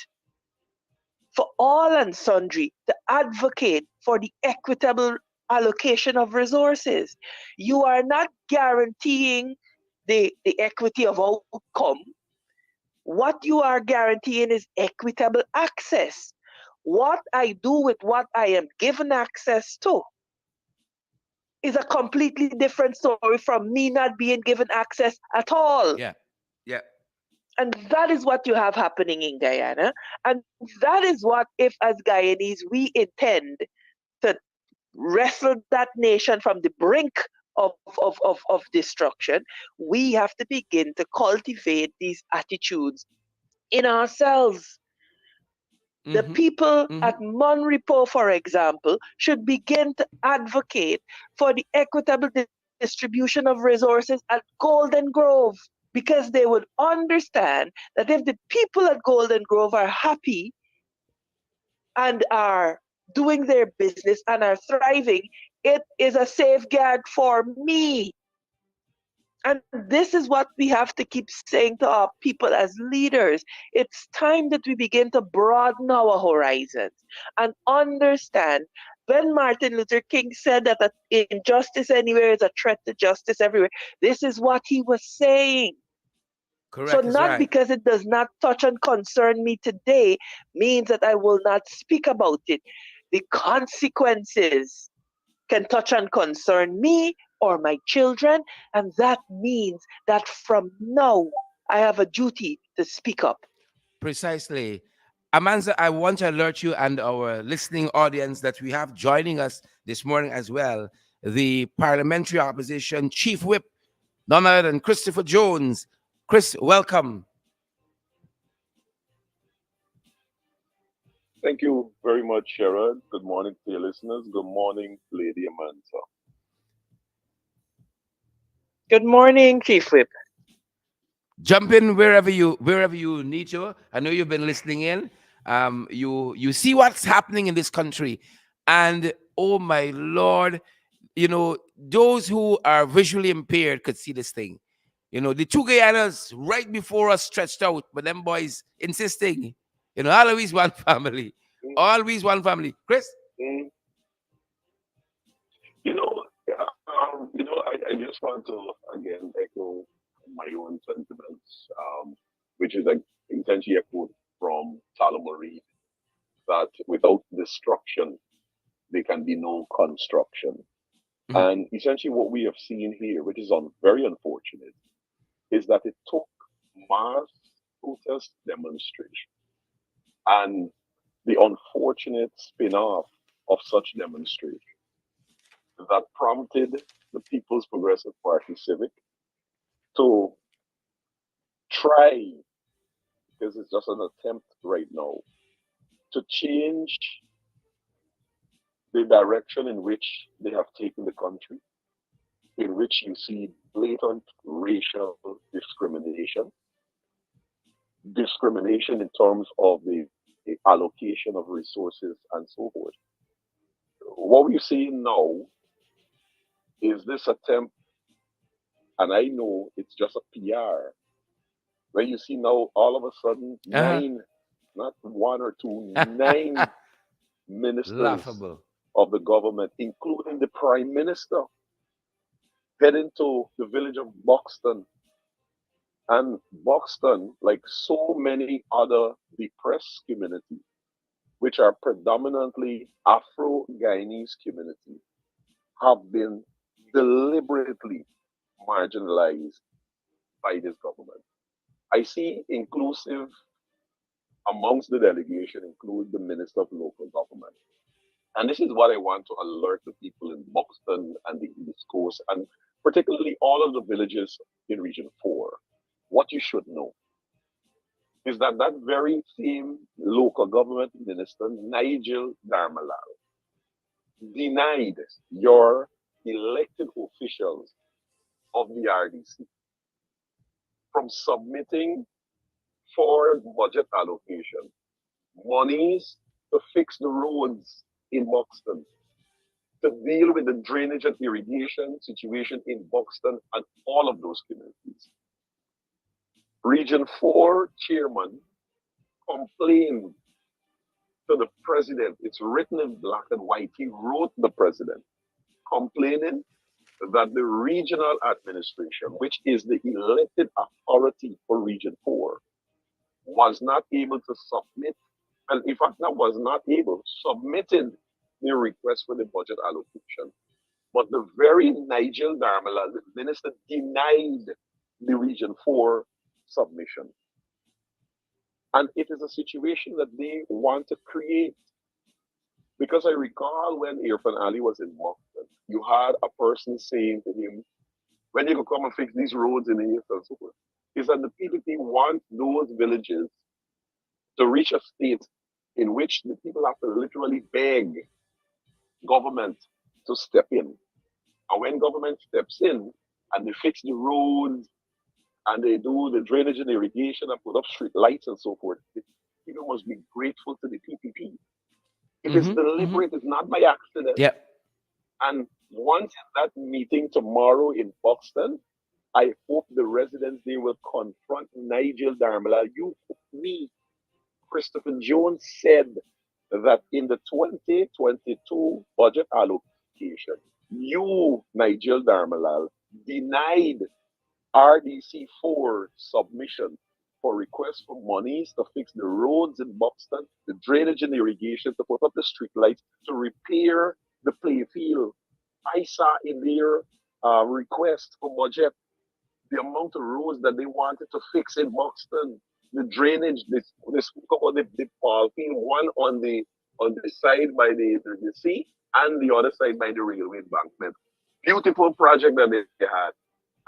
[SPEAKER 2] for all and sundry to advocate for the equitable allocation of resources. You are not guaranteeing the equity of outcome. What you are guaranteeing is equitable access. What I do with what I am given access to is a completely different story from me not being given access at all.
[SPEAKER 1] Yeah. Yeah.
[SPEAKER 2] And that is what you have happening in Guyana. And that is what, if as Guyanese, we intend to wrestle that nation from the brink of destruction, we have to begin to cultivate these attitudes in ourselves. The people at Monrepo, for example, should begin to advocate for the equitable distribution of resources at Golden Grove, because they would understand that if the people at Golden Grove are happy and are doing their business and are thriving, it is a safeguard for me. And this is what we have to keep saying to our people as leaders. It's time that we begin to broaden our horizons and understand. When Martin Luther King said that injustice anywhere is a threat to justice everywhere, this is what he was saying.
[SPEAKER 1] Correct.
[SPEAKER 2] So not because it does not touch and concern me today means that I will not speak about it. The consequences can touch and concern me or my children, and that means that from now I have a duty to speak up.
[SPEAKER 1] Precisely. Amanza, I want to alert you and our listening audience that we have joining us this morning as well the parliamentary opposition chief whip, none other than Christopher Jones Chris, welcome.
[SPEAKER 3] Thank you very much, Sherrod. Good morning to your listeners. Good morning, Lady Amanda.
[SPEAKER 2] Good morning, Chief Whip.
[SPEAKER 1] Jump in wherever you need to. I know you've been listening in. You see what's happening in this country, and oh my lord, those who are visually impaired could see this thing. The two Guyanas right before us stretched out, but them boys insisting, always one family,
[SPEAKER 3] Mm,
[SPEAKER 1] always one family. Chris,
[SPEAKER 3] mm. Yeah, I just want to again echo my own sentiments, which is like essentially a quote from Solomon Reed that without destruction, there can be no construction.
[SPEAKER 1] mhm.
[SPEAKER 3] And essentially, what we have seen here, which is very unfortunate, is that it took mass protest demonstration and the unfortunate spin off of such demonstration that prompted the People's Progressive Party Civic to try, because it's just an attempt right now, to change the direction in which they have taken the country, in which you see blatant racial discrimination, discrimination in terms of the allocation of resources and so forth. What we're seeing now is this attempt, and I know it's just a PR, where you see now all of a sudden
[SPEAKER 1] Uh-huh.
[SPEAKER 3] nine, not one or two, nine ministers
[SPEAKER 1] Laughable.
[SPEAKER 3] of the government, including the prime minister, heading to the village of Buxton. And Buxton, like so many other depressed communities, which are predominantly Afro Guyanese communities, have been deliberately marginalized by this government. I see inclusive amongst the delegation include the Minister of Local Government. And this is what I want to alert the people in Buxton and the East Coast, and particularly all of the villages in Region 4. What you should know is that that very same local government minister, Nigel Darmalal, denied your elected officials of the RDC from submitting for budget allocation monies to fix the roads in Buxton, to deal with the drainage and irrigation situation in Buxton and all of those communities. Region 4 chairman complained to the president. It's written in black and white. He wrote the president complaining that the regional administration, which is the elected authority for Region 4, was not able to submit, and in fact, that was not able, submitted the request for the budget allocation. But the very Nigel Darmala, the minister, denied the Region 4 submission. And it is a situation that they want to create. Because I recall when Irfan Ali was in Boston, you had a person saying to him, when you could come and fix these roads in the east and so forth, is that the PPP want those villages to reach a state in which the people have to literally beg government to step in. And when government steps in and they fix the roads and they do the drainage and irrigation and put up street lights and so forth, the people must be grateful to the PPP. It is
[SPEAKER 1] Mm-hmm. Mm-hmm.
[SPEAKER 3] deliberate, it's not by accident.
[SPEAKER 1] Yep.
[SPEAKER 3] And once that meeting tomorrow in Buxton, I hope the residents there will confront Nigel Darmala. You, me, Christopher Jones said that in the 2022 budget allocation, you, Nigel Darmalal, denied RDC4 submission for requests for monies to fix the roads in Buxton, the drainage and irrigation, to put up the street lights, to repair the playfield. I saw in their request for budget the amount of roads that they wanted to fix in Buxton, the drainage, this the ball field, one on the side by the sea and the other side by the railway embankment. Beautiful project that they had.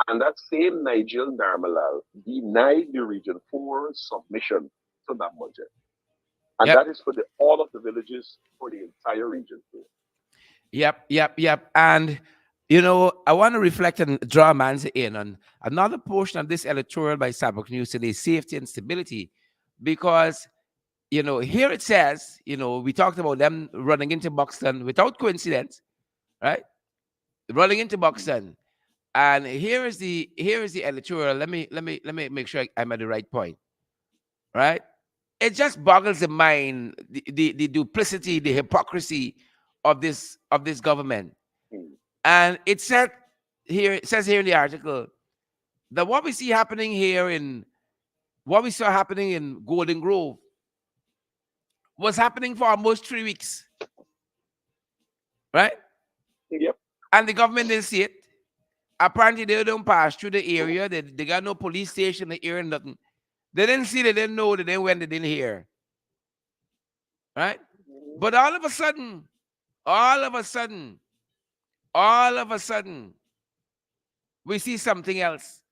[SPEAKER 3] And that same Nigel Narmalal denied the region for submission to that budget. And
[SPEAKER 1] Yep.
[SPEAKER 3] that is for all of the villages for the entire region too.
[SPEAKER 1] Yep. And you know, I want to reflect and draw a man's in on another portion of this electoral by Sabbath News today, safety and stability, because you know, here it says, you know, we talked about them running into Buxton without coincidence, right? Running into Buxton, and here is the editorial. Let me make sure I'm at the right point, right? It just boggles the mind, the duplicity, the hypocrisy of this government.
[SPEAKER 3] Hmm.
[SPEAKER 1] And it says here in the article that what we saw happening in Golden Grove was happening for almost 3 weeks, right?
[SPEAKER 3] Yep.
[SPEAKER 1] And the government didn't see it. Apparently, they don't pass through the area. They got no police station in the area, nothing. They didn't see, they didn't know, they didn't when, they didn't hear, right?
[SPEAKER 3] Mhm.
[SPEAKER 1] But all of a sudden, all of a sudden, we see something else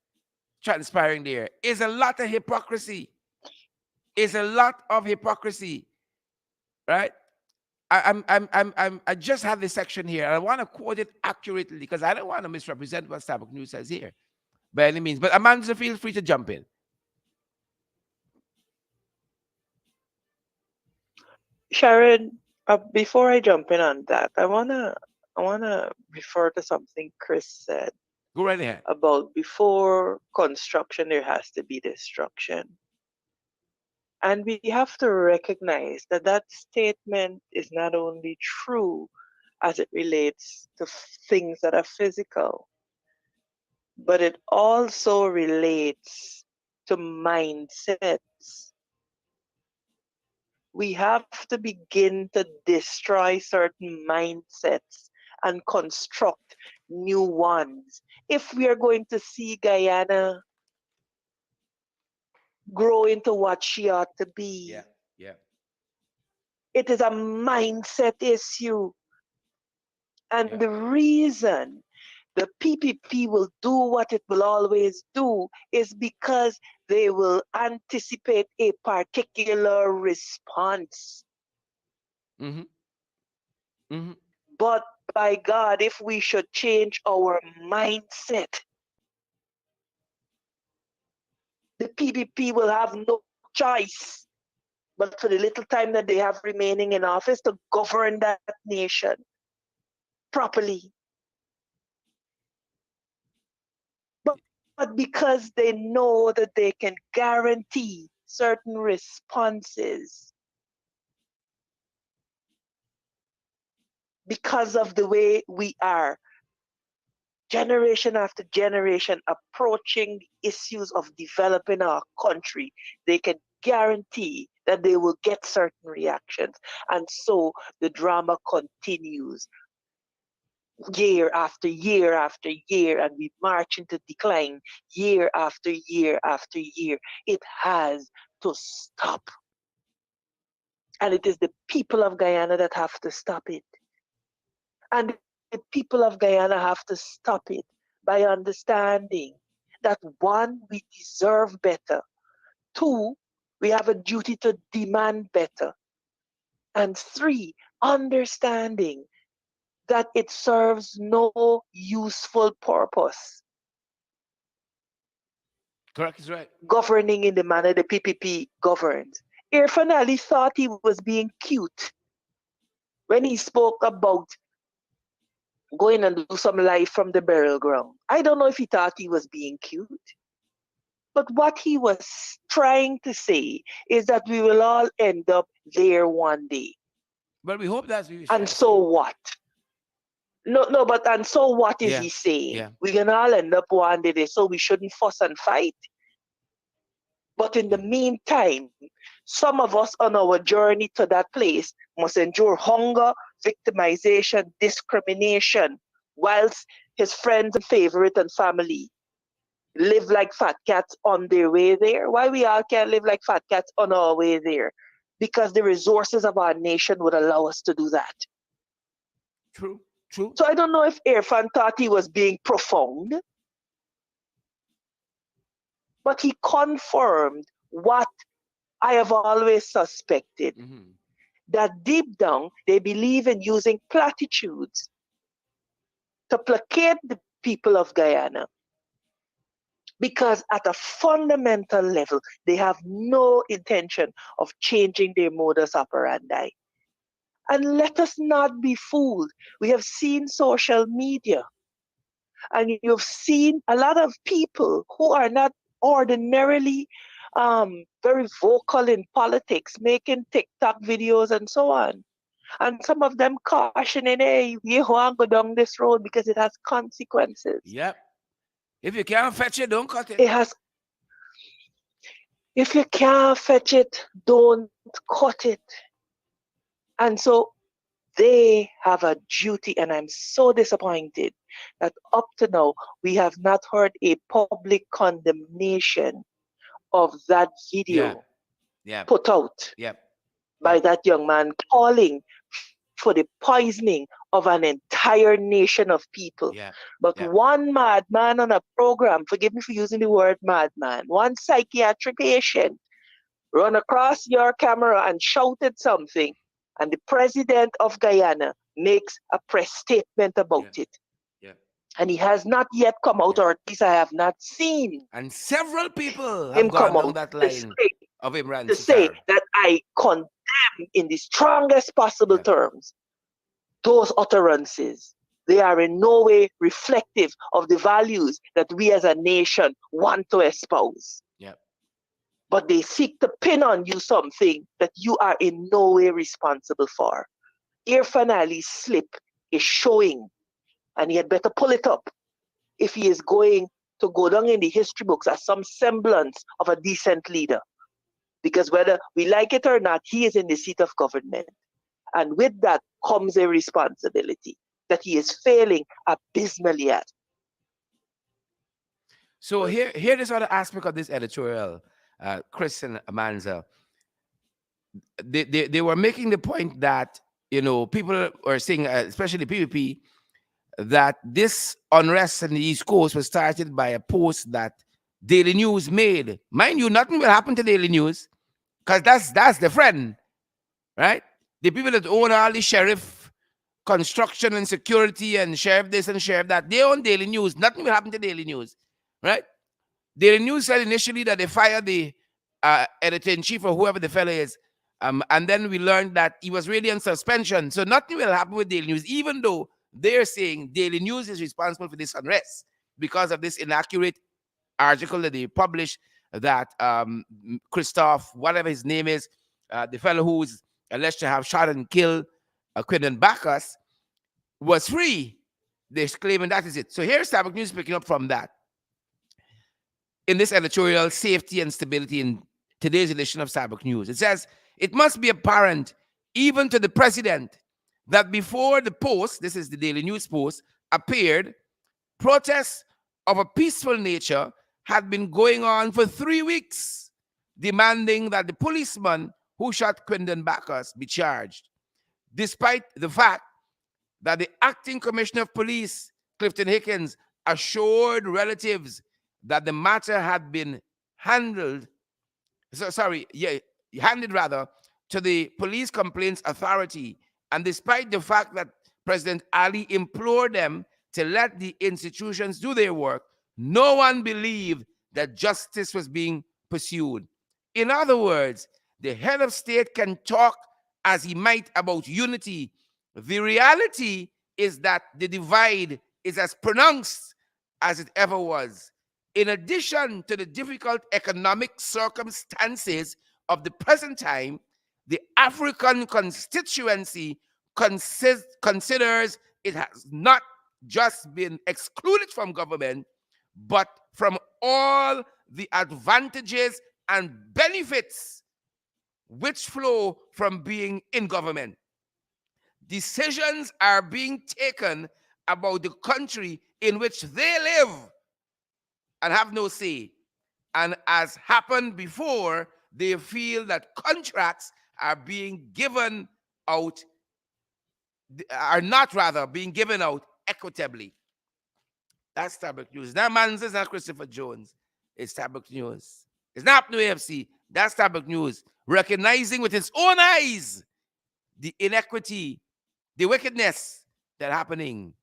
[SPEAKER 1] transpiring there. Is a lot of hypocrisy. Is a lot of hypocrisy, right? I just have this section here, and I want to quote it accurately because I don't want to misrepresent what Starbuck News says here by any means. But Amanda, feel free to jump in.
[SPEAKER 2] Sharon, before I jump in on that, I wanna refer to something Chris said
[SPEAKER 1] Go right ahead.
[SPEAKER 2] about before construction there has to be destruction. And we have to recognize that that statement is not only true as it relates to things that are physical, but it also relates to mindsets. We have to begin to destroy certain mindsets and construct new ones. If we are going to see Guyana grow into what she ought to
[SPEAKER 1] Yeah,
[SPEAKER 2] be,
[SPEAKER 1] yeah,
[SPEAKER 2] it is a mindset issue. And
[SPEAKER 1] yeah.
[SPEAKER 2] the reason the PPP will do what it will always do is because they will anticipate a particular response.
[SPEAKER 1] Mm-hmm. Mm-hmm.
[SPEAKER 2] But by God, if we should change our mindset, the PPP will have no choice but for the little time that they have remaining in office to govern that nation properly. But because they know that they can guarantee certain responses because of the way we are, generation after generation, approaching issues of developing our country, they can guarantee that they will get certain reactions. And so the drama continues year after year after year, and we march into decline year after year after year. It has to stop. And it is the people of Guyana that have to stop it. And the people of Guyana have to stop it by understanding that one, we deserve better. Two, we have a duty to demand better. And three, understanding that it serves no useful purpose
[SPEAKER 1] Correct is right.
[SPEAKER 2] governing in the manner the PPP governs. Irfan Ali thought he was being cute when he spoke about going and do some live from the burial ground. I don't know if he thought he was being cute, but what he was trying to say is that we will all end up there one day.
[SPEAKER 1] But we hope that's what he was
[SPEAKER 2] And
[SPEAKER 1] trying to
[SPEAKER 2] so
[SPEAKER 1] say.
[SPEAKER 2] what? No, but and so what is
[SPEAKER 1] Yeah,
[SPEAKER 2] he saying?
[SPEAKER 1] yeah.
[SPEAKER 2] We're gonna all end up one day there, so we shouldn't fuss and fight. But in the
[SPEAKER 1] Yeah.
[SPEAKER 2] meantime, some of us on our journey to that place must endure hunger, victimization, discrimination, whilst his friends and favorite and family live like fat cats on their way there. Why we all can't live like fat cats on our way there? Because the resources of our nation would allow us to do that.
[SPEAKER 1] True, true.
[SPEAKER 2] So I don't know if Irfan thought he was being profound, But he confirmed what I have always suspected,
[SPEAKER 1] Mhm.
[SPEAKER 2] that deep down they believe in using platitudes to placate the people of Guyana, because at a fundamental level, they have no intention of changing their modus operandi. And let us not be fooled. We have seen social media, and you've seen a lot of people who are not ordinarily very vocal in politics, making TikTok videos and so on. And some of them cautioning, hey, you want to go down this road because it has consequences.
[SPEAKER 1] Yep. If you can't fetch it, don't cut it.
[SPEAKER 2] It has, if you can't fetch it, don't cut it. And so they have a duty, and I'm so disappointed that up to now we have not heard a public condemnation of that
[SPEAKER 1] Yeah.
[SPEAKER 2] video
[SPEAKER 1] Yep.
[SPEAKER 2] put out
[SPEAKER 1] Yep.
[SPEAKER 2] by
[SPEAKER 1] Yep.
[SPEAKER 2] that young man calling for the poisoning of an entire nation of people.
[SPEAKER 1] Yep.
[SPEAKER 2] But
[SPEAKER 1] Yep.
[SPEAKER 2] one madman on a program, forgive me for using the word madman, one psychiatric patient run across your camera and shouted something, and the president of Guyana makes a press statement about
[SPEAKER 1] Yep.
[SPEAKER 2] it.
[SPEAKER 1] Yep.
[SPEAKER 2] And he has not yet come out,
[SPEAKER 1] Yep.
[SPEAKER 2] or at least I have not seen
[SPEAKER 1] And several people have
[SPEAKER 2] him come
[SPEAKER 1] gone down
[SPEAKER 2] out
[SPEAKER 1] that
[SPEAKER 2] to
[SPEAKER 1] line
[SPEAKER 2] say,
[SPEAKER 1] of Imran
[SPEAKER 2] to say
[SPEAKER 1] Sisar.
[SPEAKER 2] that I condemn in the strongest possible
[SPEAKER 1] Yep.
[SPEAKER 2] terms those utterances. They are in no way reflective of the values that we as a nation want to espouse.
[SPEAKER 1] Yep.
[SPEAKER 2] But they seek to pin on you something that you are in no way responsible for. Irfan Ali's slip is showing, and he had better pull it up if he is going to go down in the history books as some semblance of a decent leader. Because whether we like it or not, he is in the seat of government. And with that comes a responsibility that he is failing abysmally at.
[SPEAKER 1] So here is other aspect of this editorial, Chris and Amanza. They were making the point that, people are saying, especially PVP, that this unrest in the East Coast was started by a post that Daily News made. Mind you, nothing will happen to Daily News because that's the friend, right? The people that own all the sheriff construction and security and sheriff this and sheriff that, they own Daily News. Nothing will happen to Daily News, right? Daily News said initially that they fired the editor-in-chief or whoever the fellow is. And then we learned that he was really on suspension. So nothing will happen with Daily News, even though they're saying Daily News is responsible for this unrest because of this inaccurate article that they published that Christoph, whatever his name is, the fellow who's alleged to have shot and killed Quinton Bacchus, was free. They're claiming that is it. So here's Tabak News picking up from that. In this editorial, Safety and Stability, in today's edition of Tabak News, it says, it must be apparent even to the president that before the post, this is the Daily News post, appeared, protests of a peaceful nature had been going on for 3 weeks, demanding that the policeman who shot Quinton Bacchus be charged, despite the fact that the acting commissioner of police, Clifton Hickens, assured relatives that the matter had been handed rather to the police complaints authority. And despite the fact that President Ali implored them to let the institutions do their work, no one believed that justice was being pursued. In other words, the head of state can talk as he might about unity. The reality is that the divide is as pronounced as it ever was. In addition to the difficult economic circumstances of the present time, the African constituency considers it has not just been excluded from government, but from all the advantages and benefits which flow from being in government. Decisions are being taken about the country in which they live and have no say. And as happened before, they feel that contracts are being given out, are not rather being given out equitably. That's Starbuck News. That man is not Christopher Jones. It's Tabloid News. It's not New AFC. That's Tabloid News. Recognizing with its own eyes the inequity, the wickedness that happening.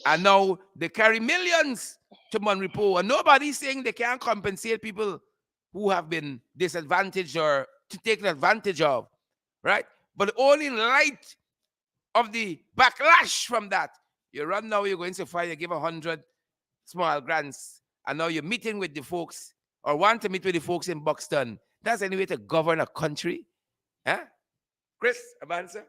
[SPEAKER 1] And now they carry millions to Monrepo. And nobody's saying they can't compensate people who have been disadvantaged or to taken advantage of. Right? But only in light of the backlash from that, you run now, you're going so far, you give 100 small grants, and now you're meeting with the folks or want to meet with the folks in Buxton. That's any way to govern a country. Huh? Chris, am I answer?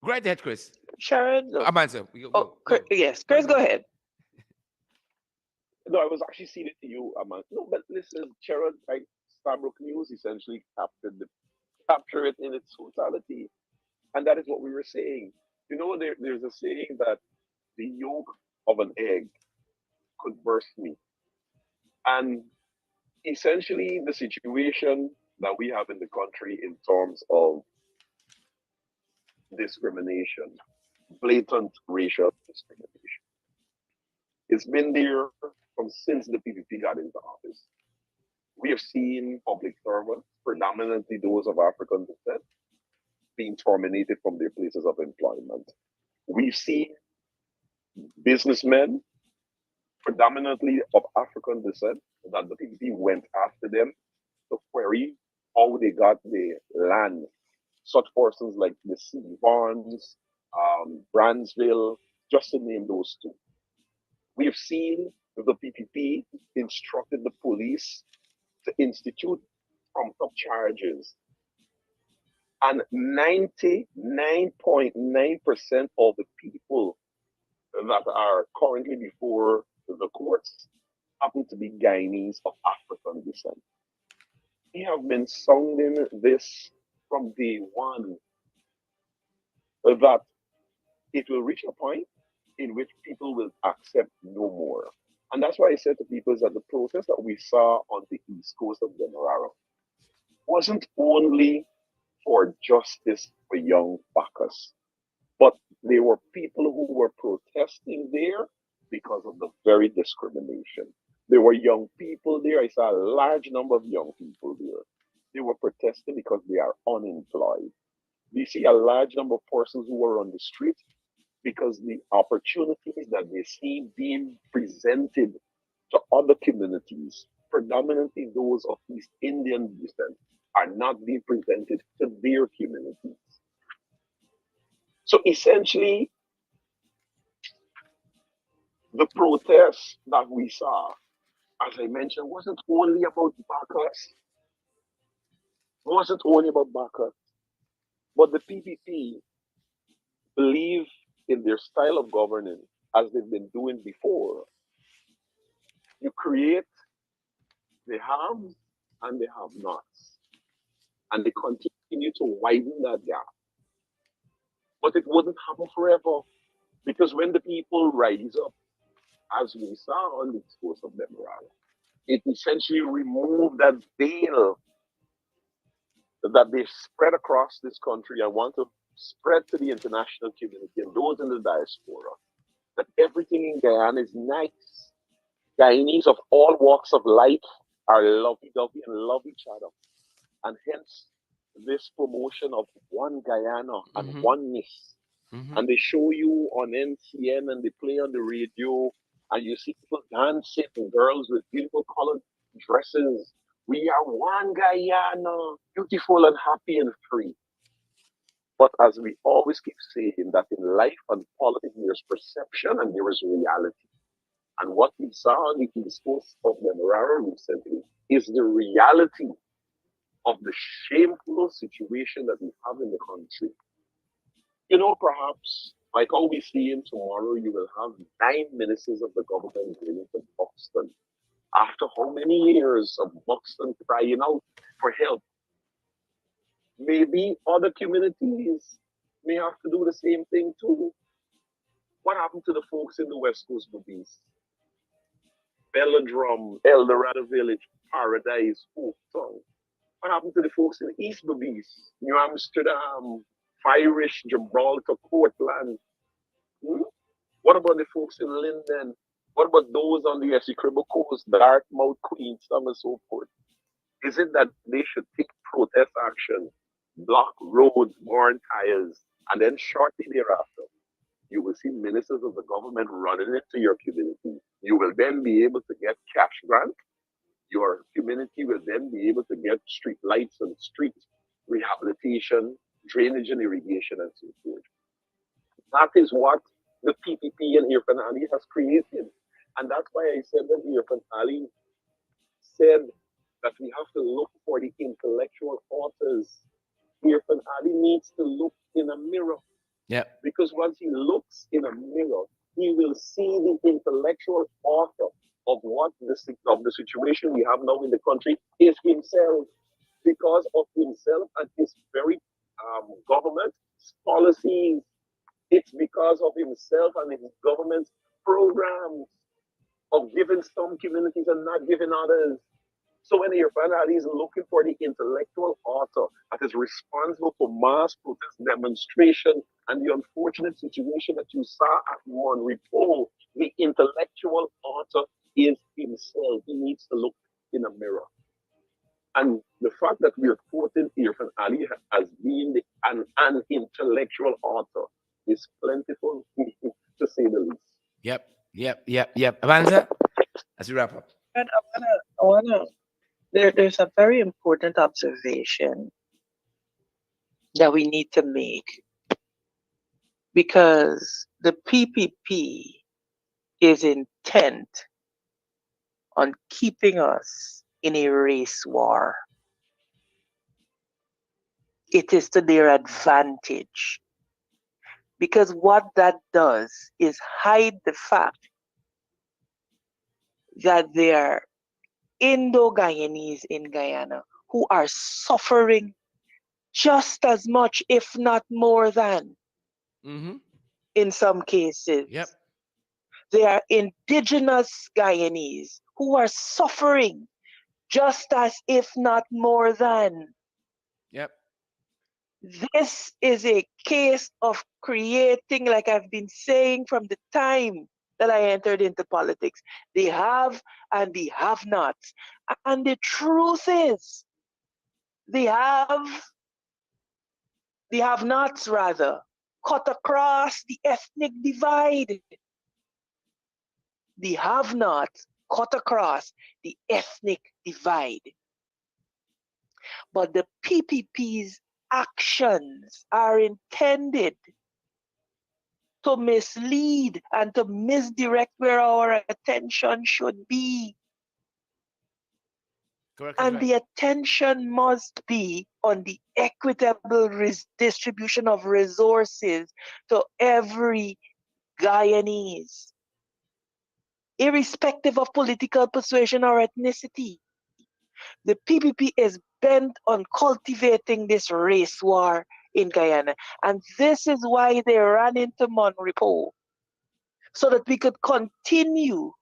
[SPEAKER 1] Go right ahead, Chris.
[SPEAKER 2] Sharon, no.
[SPEAKER 1] I'm answer.
[SPEAKER 2] Yes, Chris, go ahead.
[SPEAKER 3] No, I was actually seeing it to you, Aman. No, but listen, Sharon, like Stabrook News essentially capture it in its totality. And that is what we were saying. You know, there's a saying that the yolk of an egg could burst me. And essentially, the situation that we have in the country in terms of discrimination, blatant racial discrimination, it's been there from since the PPP got into office. We have seen public servants, predominantly those of African descent, being terminated from their places of employment. We've seen businessmen, predominantly of African descent, that the PPP went after them to query how they got the land. Such persons like the C. Barnes, Bransville, just to name those two. We have seen the PPP instructed the police to institute trumped up charges. And 99.9% of the people that are currently before the courts happen to be Guyanese of African descent. We have been sounding this from day one that it will reach a point in which people will accept no more. And that's why I said to people that the protest that we saw on the east coast of Demerara wasn't only for justice for young Bacchus, but there were people who were protesting there because of the very discrimination. There were young people there. I saw a large number of young people there. They were protesting because they are unemployed. We see a large number of persons who were on the street because the opportunities that they see being presented to other communities, predominantly those of East Indian descent, are not being presented to their communities. So essentially, the protests that we saw, as I mentioned, wasn't only about Bacchus, but the PPP believe in their style of governing as they've been doing before. You create the haves and the have-nots, and they continue to widen that gap. But it wouldn't happen forever because when the people rise up, as we saw on the coast of Demerara, it essentially removed that veil that they spread across this country. I want to spread to the international community and those in the diaspora that everything in Guyana is nice. Guyanese of all walks of life are lovey-dovey and love each other. And hence, this promotion of one Guyana and oneness. And they show you on NCN and they play on the radio, and you see people dancing, and girls with beautiful colored dresses. We are one Guyana, beautiful and happy and free. But as we always keep saying, that in life and politics, there's perception and there is reality. And what we saw on the east coast of Demerara recently is the reality of the shameful situation that we have in the country. You know, perhaps, like how we see in tomorrow, you will have 9 ministers of the government going to Buxton. After how many years of Buxton crying out for help? Maybe other communities may have to do the same thing too. What happened to the folks in the West Coast movies? Belladrum, Eldorado Village, Paradise, Oaktown. What happened to the folks in East Belize, New Amsterdam, Irish, Gibraltar, Portland? What about the folks in Linden? What about those on the Essequibo Coast, Dartmouth, Queenstown, and so forth? Is it that they should take protest action, block roads, burn tires, and then shortly thereafter, you will see ministers of the government running into your community. You will then be able to get cash grant. Your community will then be able to get street lights and street rehabilitation, drainage and irrigation, and so forth. That is what the PPP and Irfan Ali has created. And that's why I said that Irfan Ali said that we have to look for the intellectual authors. Irfan Ali needs to look in a mirror.
[SPEAKER 1] Yeah.
[SPEAKER 3] Because once he looks in a mirror, he will see the intellectual author of what of the situation we have now in the country is himself. Because of himself and his very government policies. It's because of himself and his government's programs of giving some communities and not giving others. So when Irfan Ali is looking for the intellectual author that is responsible for mass protest demonstration and the unfortunate situation that you saw at one report, the intellectual author is himself. He needs to look in a mirror. And the fact that we are quoting Irfan Ali as being an intellectual author is plentiful, to say the least.
[SPEAKER 1] Yep. Avanza, as we wrap up.
[SPEAKER 2] And I wanna. There's a very important observation that we need to make, because the PPP is intent on keeping us in a race war. It is to their advantage, because what that does is hide the fact that there are Indo-Guyanese in Guyana who are suffering just as much, if not more than, in some cases.
[SPEAKER 1] Yep.
[SPEAKER 2] There are indigenous Guyanese who are suffering just as, if not more than.
[SPEAKER 1] Yep.
[SPEAKER 2] This is a case of creating, like I've been saying from the time that I entered into politics, the have and the have-nots. And the truth is, the have-nots rather, cut across the ethnic divide. The have-nots cut across the ethnic divide. But the PPP's actions are intended to mislead and to misdirect where our attention should be.
[SPEAKER 1] Correct.
[SPEAKER 2] And the attention must be on the equitable distribution of resources to every Guyanese, irrespective of political persuasion or ethnicity. The PPP is bent on cultivating this race war in Guyana. And this is why they ran into Monrepo, so that we could continue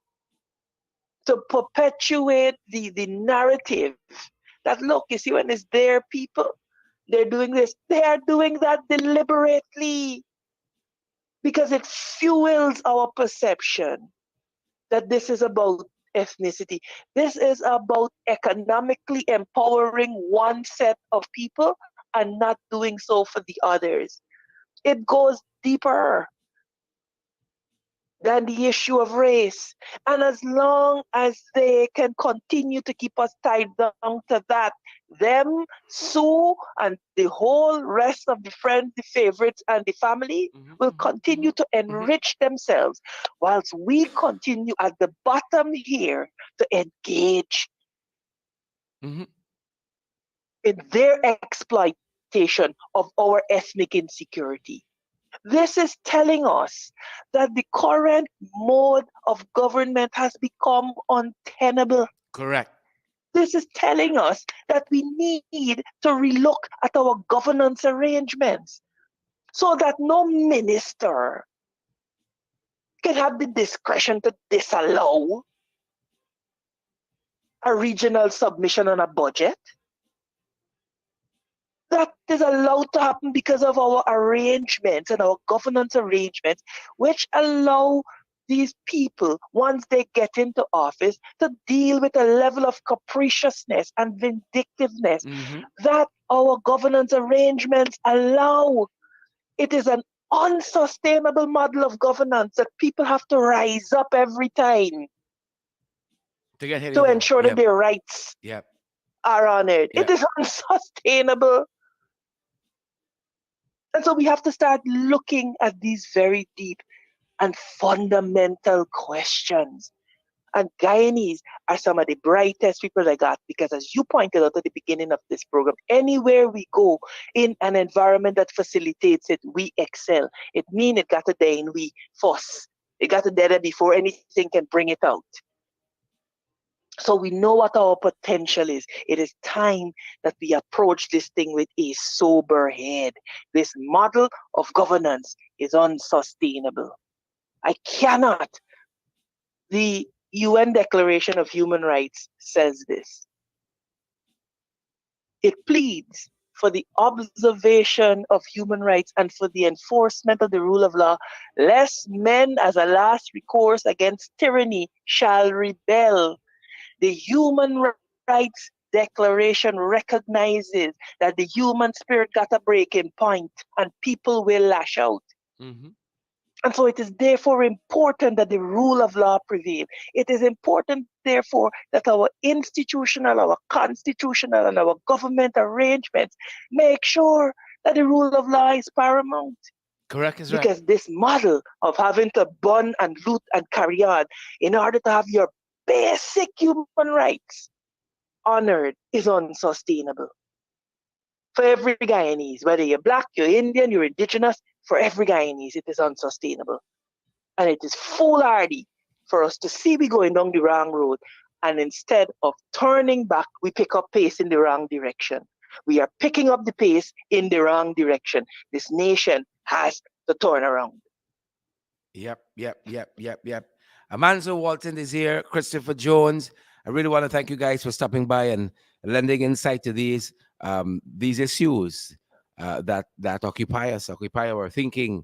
[SPEAKER 2] to perpetuate the narrative that, look, you see, when it's their people, they're doing this. They are doing that deliberately, because it fuels our perception that this is about ethnicity. This is about economically empowering one set of people and not doing so for the others. It goes deeper than the issue of race. And as long as they can continue to keep us tied down to that, them, Sue, and the whole rest of the friends, the favorites, and the family will continue to enrich themselves, whilst we continue at the bottom here to engage in their exploitation of our ethnic insecurity. This is telling us that the current mode of government has become untenable.
[SPEAKER 1] Correct.
[SPEAKER 2] This is telling us that we need to relook at our governance arrangements, so that no minister can have the discretion to disallow a regional submission on a budget. That is allowed to happen because of our arrangements and our governance arrangements, which allow these people, once they get into office, to deal with a level of capriciousness and vindictiveness
[SPEAKER 1] Mm-hmm.
[SPEAKER 2] that our governance arrangements allow. It is an unsustainable model of governance that people have to rise up every time
[SPEAKER 1] To get
[SPEAKER 2] to
[SPEAKER 1] anything.
[SPEAKER 2] ensure that
[SPEAKER 1] Yep.
[SPEAKER 2] their rights
[SPEAKER 1] Yep.
[SPEAKER 2] are honored. It
[SPEAKER 1] Yep.
[SPEAKER 2] is unsustainable. And so we have to start looking at these very deep and fundamental questions. And Guyanese are some of the brightest people I got because, as you pointed out at the beginning of this program, anywhere we go in an environment that facilitates it, we excel. It means it got to day and we fuss. It got to there before anything can bring it out. So we know what our potential is. It is time that we approach this thing with a sober head. This model of governance is unsustainable. I cannot. The UN Declaration of Human Rights says this. It pleads for the observation of human rights and for the enforcement of the rule of law, lest men, as a last recourse against tyranny, shall rebel. The Human Rights Declaration recognizes that the human spirit got a breaking point and people will lash out.
[SPEAKER 1] Mm-hmm.
[SPEAKER 2] And so it is therefore important that the rule of law prevail. It is important, therefore, that our institutional, our constitutional, and our government arrangements make sure that the rule of law is paramount.
[SPEAKER 1] Correct is right.
[SPEAKER 2] Because this model of having to burn and loot and carry on in order to have your basic human rights honored is unsustainable. For every Guyanese, whether you're black, you're Indian, you're indigenous, for every Guyanese, it is unsustainable. And it is foolhardy for us to see we going down the wrong road. And instead of turning back, we pick up pace in the wrong direction. We are picking up the pace in the wrong direction. This nation has to turn around.
[SPEAKER 1] Yep, yep, yep, yep, yep. Amanzo Walton is here. Christopher Jones. I really want to thank you guys for stopping by and lending insight to these issues that occupy our thinking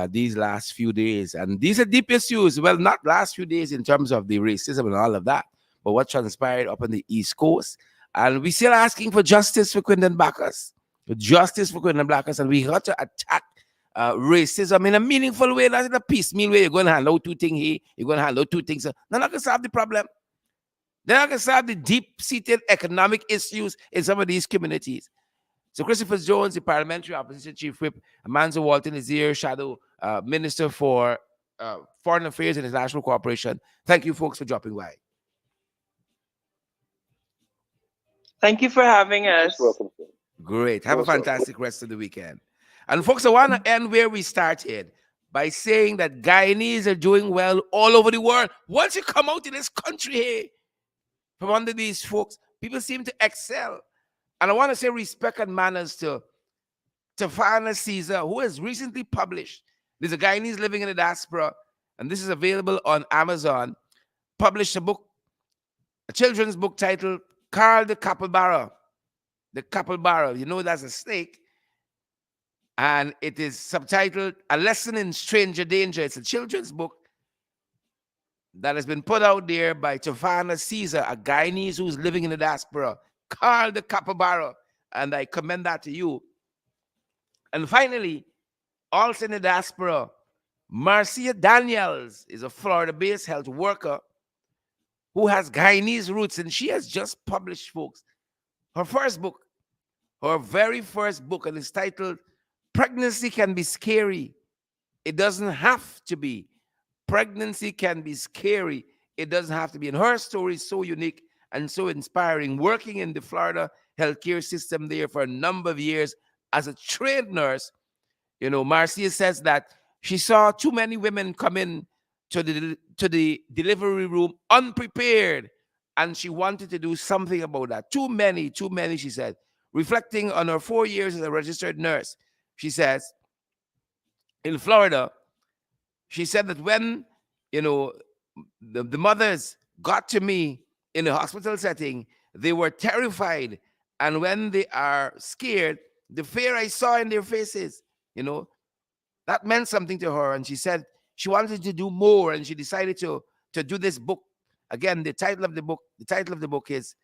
[SPEAKER 1] these last few days. And these are deep issues. Well, not last few days in terms of the racism and all of that, but what transpired up on the East Coast. And we're still asking for justice for Quindon Bacchus. Justice for Quindon Bacchus. And we got to attack racism in a meaningful way, not in a piecemeal way. You're going to handle two things here, you're going to handle two things. They're not going to solve the problem. They're not going to solve the deep-seated economic issues in some of these communities. So Christopher Jones, the Parliamentary Opposition Chief Whip, Amanzo Walton is here, Shadow Minister for Foreign Affairs and International Cooperation. Thank you, folks, for dropping by.
[SPEAKER 2] Thank you for having us.
[SPEAKER 3] Most welcome, sir.
[SPEAKER 1] Great. Have a
[SPEAKER 3] Most welcome.
[SPEAKER 1] fantastic rest of the weekend. And folks, I want to end where we started by saying that Guyanese are doing well all over the world. Once you come out in this country here, from under these folks, people seem to excel. And I want to say respect and manners to Tafana Caesar, who has recently published. There's a Guyanese living in the diaspora, and this is available on Amazon. Published a book, a children's book titled Carl the Capybara. The capybara, you know that's a snake. And it is subtitled A Lesson in Stranger Danger. It's a children's book that has been put out there by Tafana Caesar, a Guyanese who's living in the diaspora, Carl the Capybara. And I commend that to you. And finally, also in the diaspora, Marcia Daniels is a Florida-based health worker who has Guyanese roots, and she has just published, folks, her first book, her very first book, and it's titled Pregnancy Can Be Scary. It doesn't have to be. Pregnancy can be scary. It doesn't have to be. And her story is so unique and so inspiring. Working in the Florida healthcare system there for a number of years as a trained nurse, you know, Marcia says that she saw too many women come in to the delivery room unprepared, and she wanted to do something about that. Too many, she said. Reflecting on her 4 years as a registered nurse, she says, in Florida, she said that when, you know, the mothers got to me in a hospital setting, they were terrified. And when they are scared, The fear I saw in their faces, you know, that meant something to her. And she said she wanted to do more, and she decided to do this book. Again, the title of the book is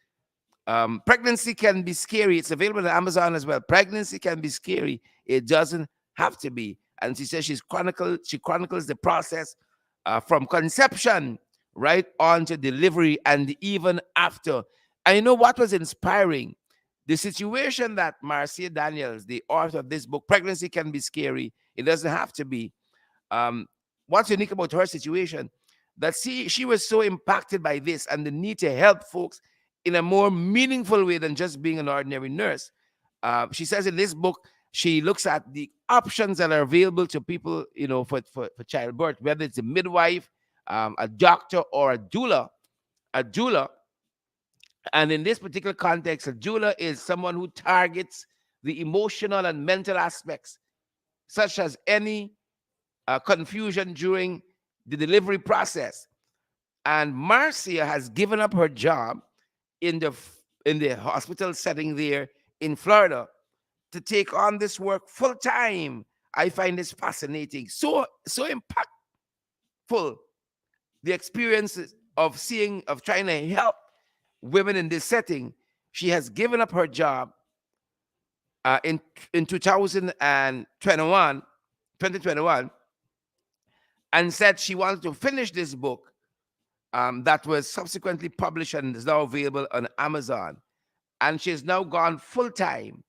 [SPEAKER 1] Pregnancy Can Be Scary. It's available on Amazon as well. Pregnancy can be scary. It doesn't have to be. And she says she chronicles the process from conception right on to delivery and even after. And you know what was inspiring? The situation that Marcia Daniels, the author of this book, Pregnancy Can Be Scary. It doesn't have to be. Um, what's unique about her situation? That she was so impacted by this and the need to help folks in a more meaningful way than just being an ordinary nurse. She says in this book, she looks at the options that are available to people, for childbirth, whether it's a midwife, a doctor, or a doula. A doula, and in this particular context, a doula is someone who targets the emotional and mental aspects, such as any confusion during the delivery process. And Marcia has given up her job in the hospital setting there in Florida to take on this work full time. I find this fascinating, so impactful. The experiences of trying to help women in this setting. She has given up her job in 2021, and said she wanted to finish this book that was subsequently published and is now available on Amazon. And she's now gone full time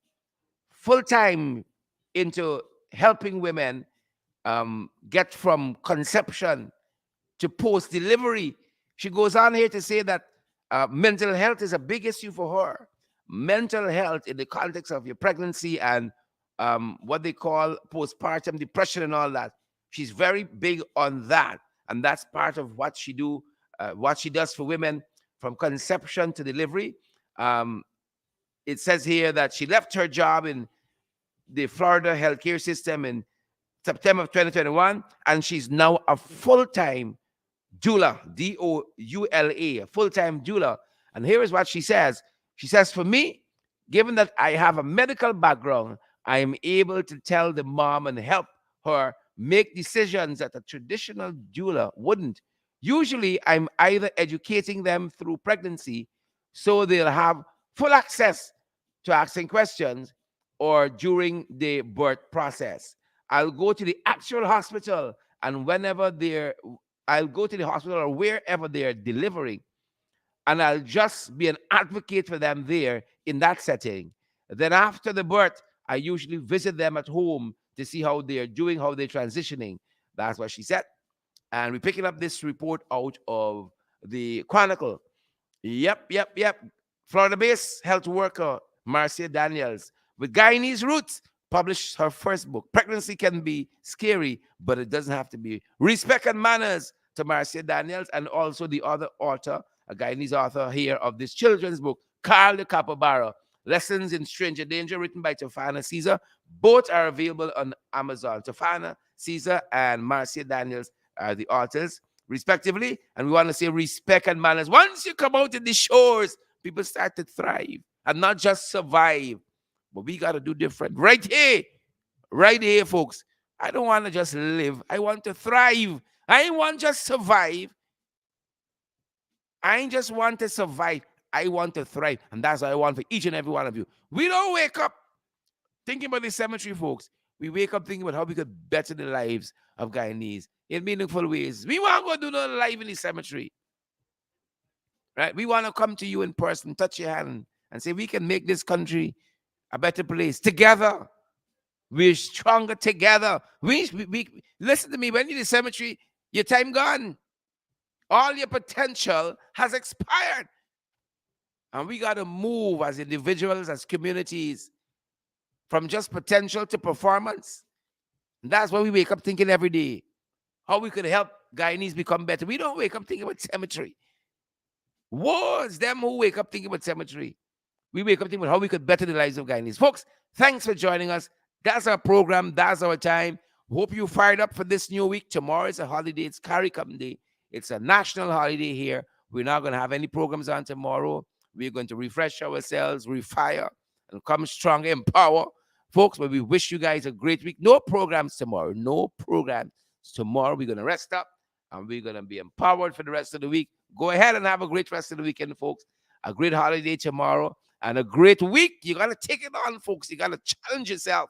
[SPEAKER 1] into helping women get from conception to post delivery. She goes on here to say that mental health is a big issue for her. Mental health in the context of your pregnancy and what they call postpartum depression and all that. She's very big on that, and that's part of what what she does for women from conception to delivery. Um, it says here that she left her job in the Florida healthcare system in September of 2021, and she's now a full-time doula, Doula, a full-time doula. And here is what she says. She says, for me, given that I have a medical background, I am able to tell the mom and help her make decisions that a traditional doula wouldn't. Usually, I'm either educating them through pregnancy so they'll have full access to asking questions, or during the birth process. I'll go to the actual hospital, and I'll go to the hospital or wherever they're delivering, and I'll just be an advocate for them there in that setting. Then after the birth, I usually visit them at home to see how they're doing, how they're transitioning. That's what she said. And we're picking up this report out of the Chronicle. Yep. Florida-based health worker Marcia Daniels, with Guyanese roots, published her first book. Pregnancy can be scary, but it doesn't have to be. Respect and manners to Marcia Daniels, and also the other author, a Guyanese author here of this children's book, Carl de Capabara, Lessons in Stranger Danger, written by Tofana Caesar. Both are available on Amazon. Tofana Caesar and Marcia Daniels are the authors, respectively. And we want to say respect and manners. Once you come out in the shores, people start to thrive and not just survive. But we got to do different. Right here, folks. I don't want to just live. I want to thrive. I ain't want to just survive. I ain't just want to survive. I want to thrive. And that's what I want for each and every one of you. We don't wake up thinking about the cemetery, folks. We wake up thinking about how we could better the lives of Guyanese in meaningful ways. We want to go do no life in the cemetery. Right? We want to come to you in person, touch your hand, and say we can make this country a better place together. We're stronger together. We listen to me. When you're in the cemetery, your time gone. All your potential has expired. And we got to move as individuals, as communities, from just potential to performance. And that's why we wake up thinking every day how we could help Guyanese become better. We don't wake up thinking about cemetery. It's them who wake up thinking about cemetery. We wake up thinking about how we could better the lives of Guyanese. Folks, thanks for joining us. That's our program. That's our time. Hope you fired up for this new week. Tomorrow is a holiday. It's CARICOM Day. It's a national holiday here. We're not going to have any programs on tomorrow. We're going to refresh ourselves, refire, and come strong, empower. folks. But we wish you guys a great week. No programs tomorrow. No programs tomorrow. We're going to rest up and we're going to be empowered for the rest of the week. Go ahead and have a great rest of the weekend, folks. A great holiday tomorrow and a great week. You got to take it on, folks. You got to challenge yourself.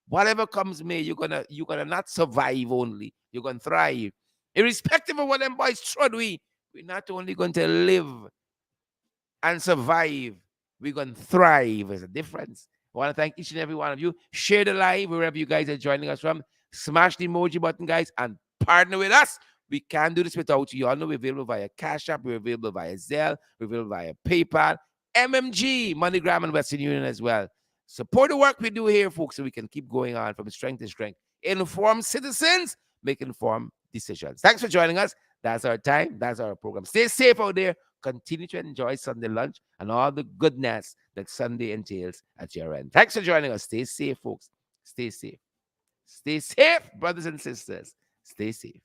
[SPEAKER 1] Whatever comes may, you're gonna not survive only. You're gonna thrive. Irrespective of what them boys trod we're not only going to live and survive, we're going to thrive. There's a difference. I want to thank each and every one of you. Share the live wherever you guys are joining us from. Smash the emoji button, guys, and partner with us. We can't do this without you. You all know we're available via Cash App, we're available via Zelle, we're available via PayPal, MMG, MoneyGram, and Western Union as well. Support the work we do here, folks, so we can keep going on from strength to strength. Informed citizens make informed decisions. Thanks for joining us. That's our time. That's our program. Stay safe out there. Continue to enjoy Sunday lunch and all the goodness that Sunday entails at your end. Thanks for joining us. Stay safe, folks. Stay safe. Stay safe, brothers and sisters. Stay safe.